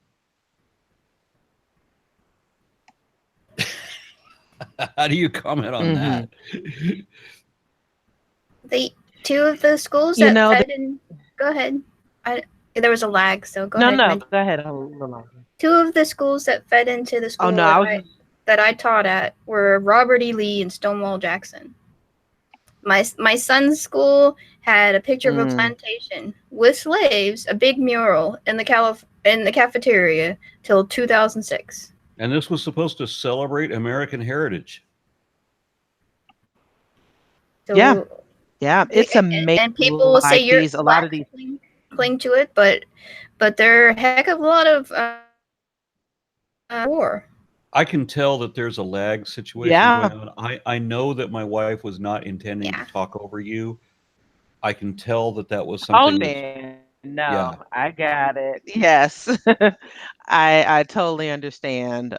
Speaker 1: How do you comment on that?
Speaker 3: Two of the schools that fed in. Go ahead. There was a lag, so go ahead.
Speaker 2: No, go ahead.
Speaker 3: Two of the schools that fed into the school that I taught at were Robert E. Lee and Stonewall Jackson. My son's school had a picture of a plantation with slaves, a big mural in the cafeteria till 2006.
Speaker 1: And this was supposed to celebrate American heritage.
Speaker 3: So,
Speaker 2: yeah, it's amazing.
Speaker 3: And people will say a lot of these cling to it, but there are a heck of a lot of war.
Speaker 1: I can tell that there's a lag situation going on. I know that my wife was not intending to talk over you. I can tell that was something.
Speaker 2: I got it. Yes. I totally understand.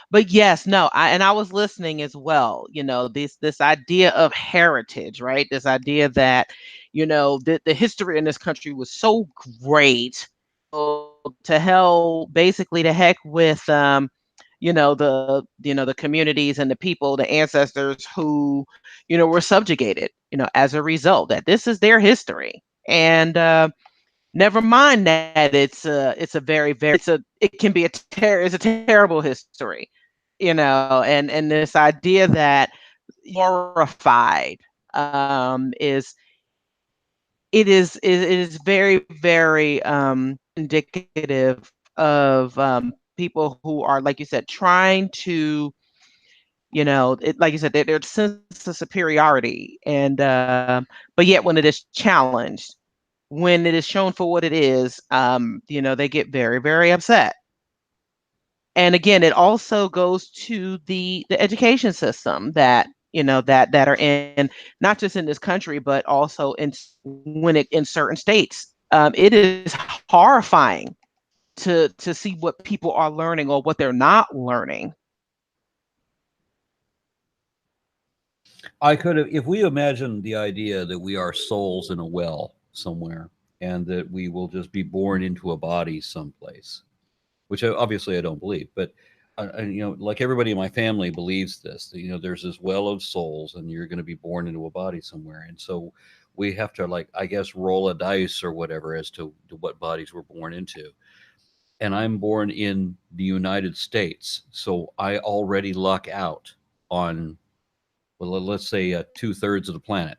Speaker 2: But yes, no, I was listening as well. This idea of heritage, right? This idea that the history in this country was so great. To hell, basically to heck with the communities and the people, the ancestors who were subjugated as a result, that this is their history. And never mind that it's a very very it can be it's a terrible history, and this idea that horrified is it is very very indicative of people who are, like you said, trying to like you said, their sense of superiority, and but yet when it is challenged, when it is shown for what it is, they get very, very upset. And again, it also goes to the education system that that are in, not just in this country, but also in certain states. It is horrifying to see what people are learning or what they're not learning.
Speaker 1: I could have, if we imagine the idea that we are souls in a well somewhere, and that we will just be born into a body someplace, which obviously I don't believe, but like everybody in my family believes this. That, there's this well of souls, and you're going to be born into a body somewhere, and so we have to, like, I guess, roll a dice or whatever as to what bodies we're born into. And I'm born in the United States, so I already luck out on, well, let's say 2/3 of the planet,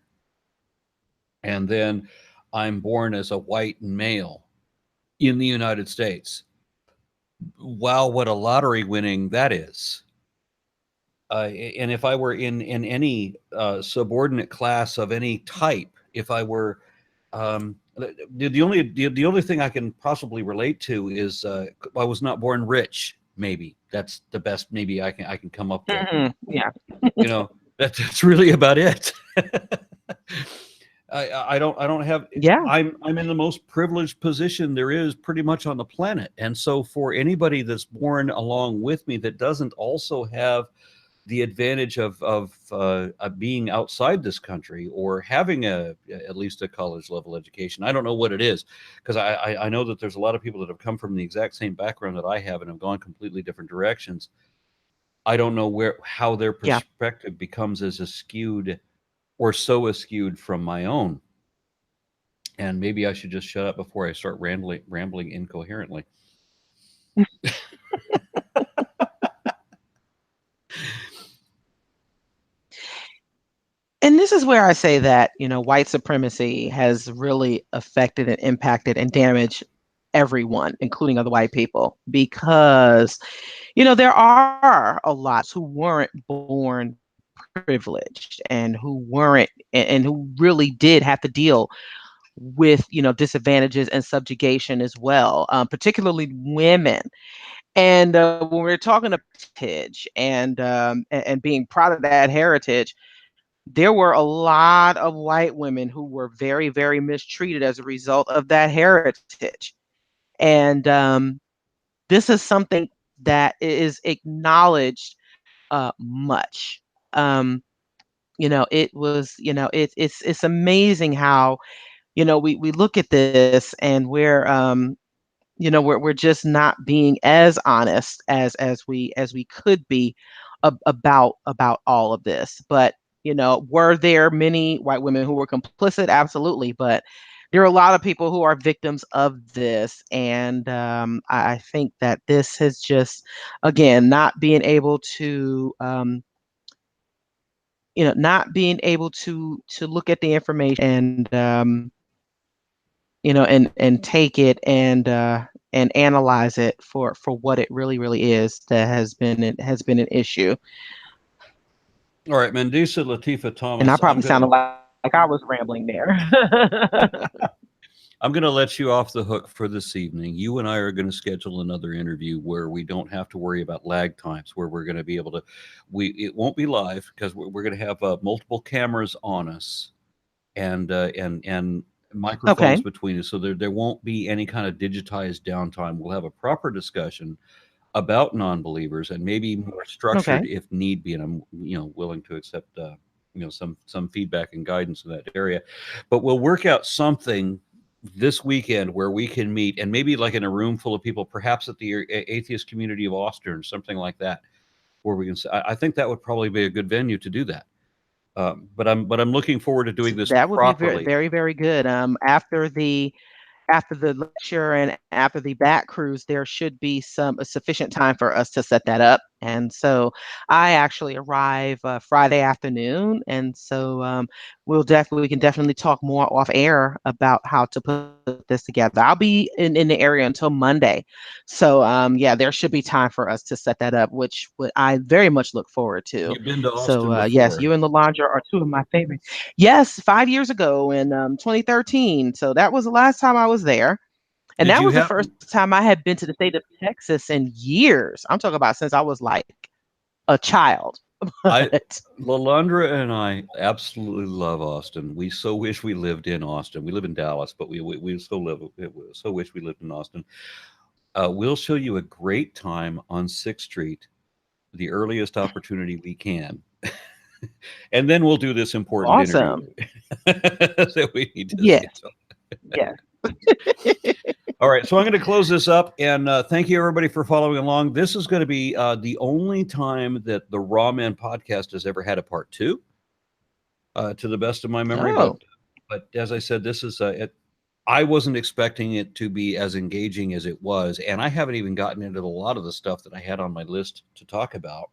Speaker 1: and then I'm born as a white male in the United States. Wow, what a lottery winning that is! And if I were in any subordinate class of any type, if I were the only thing I can possibly relate to is I was not born rich. Maybe that's the best. Maybe I can come up with.
Speaker 2: Yeah.
Speaker 1: That's really about it. I don't have.
Speaker 2: Yeah.
Speaker 1: I'm in the most privileged position there is pretty much on the planet, and so for anybody that's born along with me that doesn't also have the advantage of being outside this country, or having at least a college level education. I don't know what it is, because I know that there's a lot of people that have come from the exact same background that I have and have gone completely different directions. I don't know how their
Speaker 2: Yeah.
Speaker 1: perspective becomes as skewed or so askewed from my own. And maybe I should just shut up before I start rambling incoherently.
Speaker 2: And this is where I say that, white supremacy has really affected and impacted and damaged everyone, including other white people, because, there are a lot who weren't born privileged, and who weren't, and who really did have to deal with, disadvantages and subjugation as well, particularly women. And when we're talking about heritage, and being proud of that heritage, there were a lot of white women who were very, very mistreated as a result of that heritage. And this is something that is acknowledged much. Um, it was, it's amazing how, we look at this, and we're just not being as honest as we could be about all of this. But were there many white women who were complicit? Absolutely. But there are a lot of people who are victims of this, and I think that this has just, again, not being able to not being able to look at the information, and and take it, and analyze it for what it really really is, that has been an issue.
Speaker 1: All right, Mandisa Lateefa
Speaker 2: And I
Speaker 1: Thomas,
Speaker 2: probably sounded like I was rambling there.
Speaker 1: I'm going to let you off the hook for this evening. You and I are going to schedule another interview where we don't have to worry about lag times, where we're going to be able to, it won't be live, because we're going to have multiple cameras on us, and microphones
Speaker 2: Okay.
Speaker 1: between us, so there won't be any kind of digitized downtime. We'll have a proper discussion about non-believers and maybe more structured
Speaker 2: Okay.
Speaker 1: if need be. And I'm, willing to accept, some feedback and guidance in that area. But we'll work out something this weekend where we can meet, and maybe like in a room full of people, perhaps at the atheist community of Austin or something like that, where we can say, I think that would probably be a good venue to do that. But I'm looking forward to doing this
Speaker 2: That would be very,
Speaker 1: properly.
Speaker 2: very, very good. After the lecture and after the back cruise, there should be some a sufficient time for us to set that up. And so I actually arrive Friday afternoon, and so we can definitely talk more off air about how to put this together. I'll be in the area until Monday, so yeah, there should be time for us to set that up, which I very much look forward to.
Speaker 1: You've been to
Speaker 2: So
Speaker 1: Austin
Speaker 2: yes,
Speaker 1: before.
Speaker 2: you and Lilandra are two of my favorites. Yes, 5 years ago in 2013. So that was the last time I was there. And
Speaker 1: Did
Speaker 2: that
Speaker 1: you
Speaker 2: was the
Speaker 1: have
Speaker 2: first time I had been to the state of Texas in years. I'm talking about since I was like a child.
Speaker 1: I
Speaker 2: But
Speaker 1: Lalandra and I absolutely love Austin. We so wish we lived in Austin. We live in Dallas, but we so wish we lived in Austin. We'll show you a great time on 6th Street, the earliest opportunity we can. And then we'll do this important interview
Speaker 2: awesome.
Speaker 1: that we need to
Speaker 2: Yes.
Speaker 1: schedule.
Speaker 2: Yes.
Speaker 1: All right, so I'm going to close this up, and thank you everybody for following along. This is going to be the only time that the Raw Man podcast has ever had a part 2, to the best of my memory.
Speaker 2: Oh,
Speaker 1: But as I said, this is I wasn't expecting it to be as engaging as it was, and I haven't even gotten into a lot of the stuff that I had on my list to talk about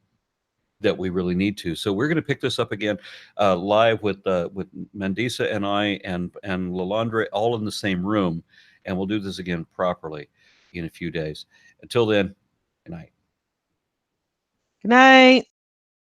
Speaker 1: that we really need to. So we're going to pick this up again live with Mandisa and I and Lilandra all in the same room, and we'll do this again properly in a few days. Until then, good night.
Speaker 2: good night.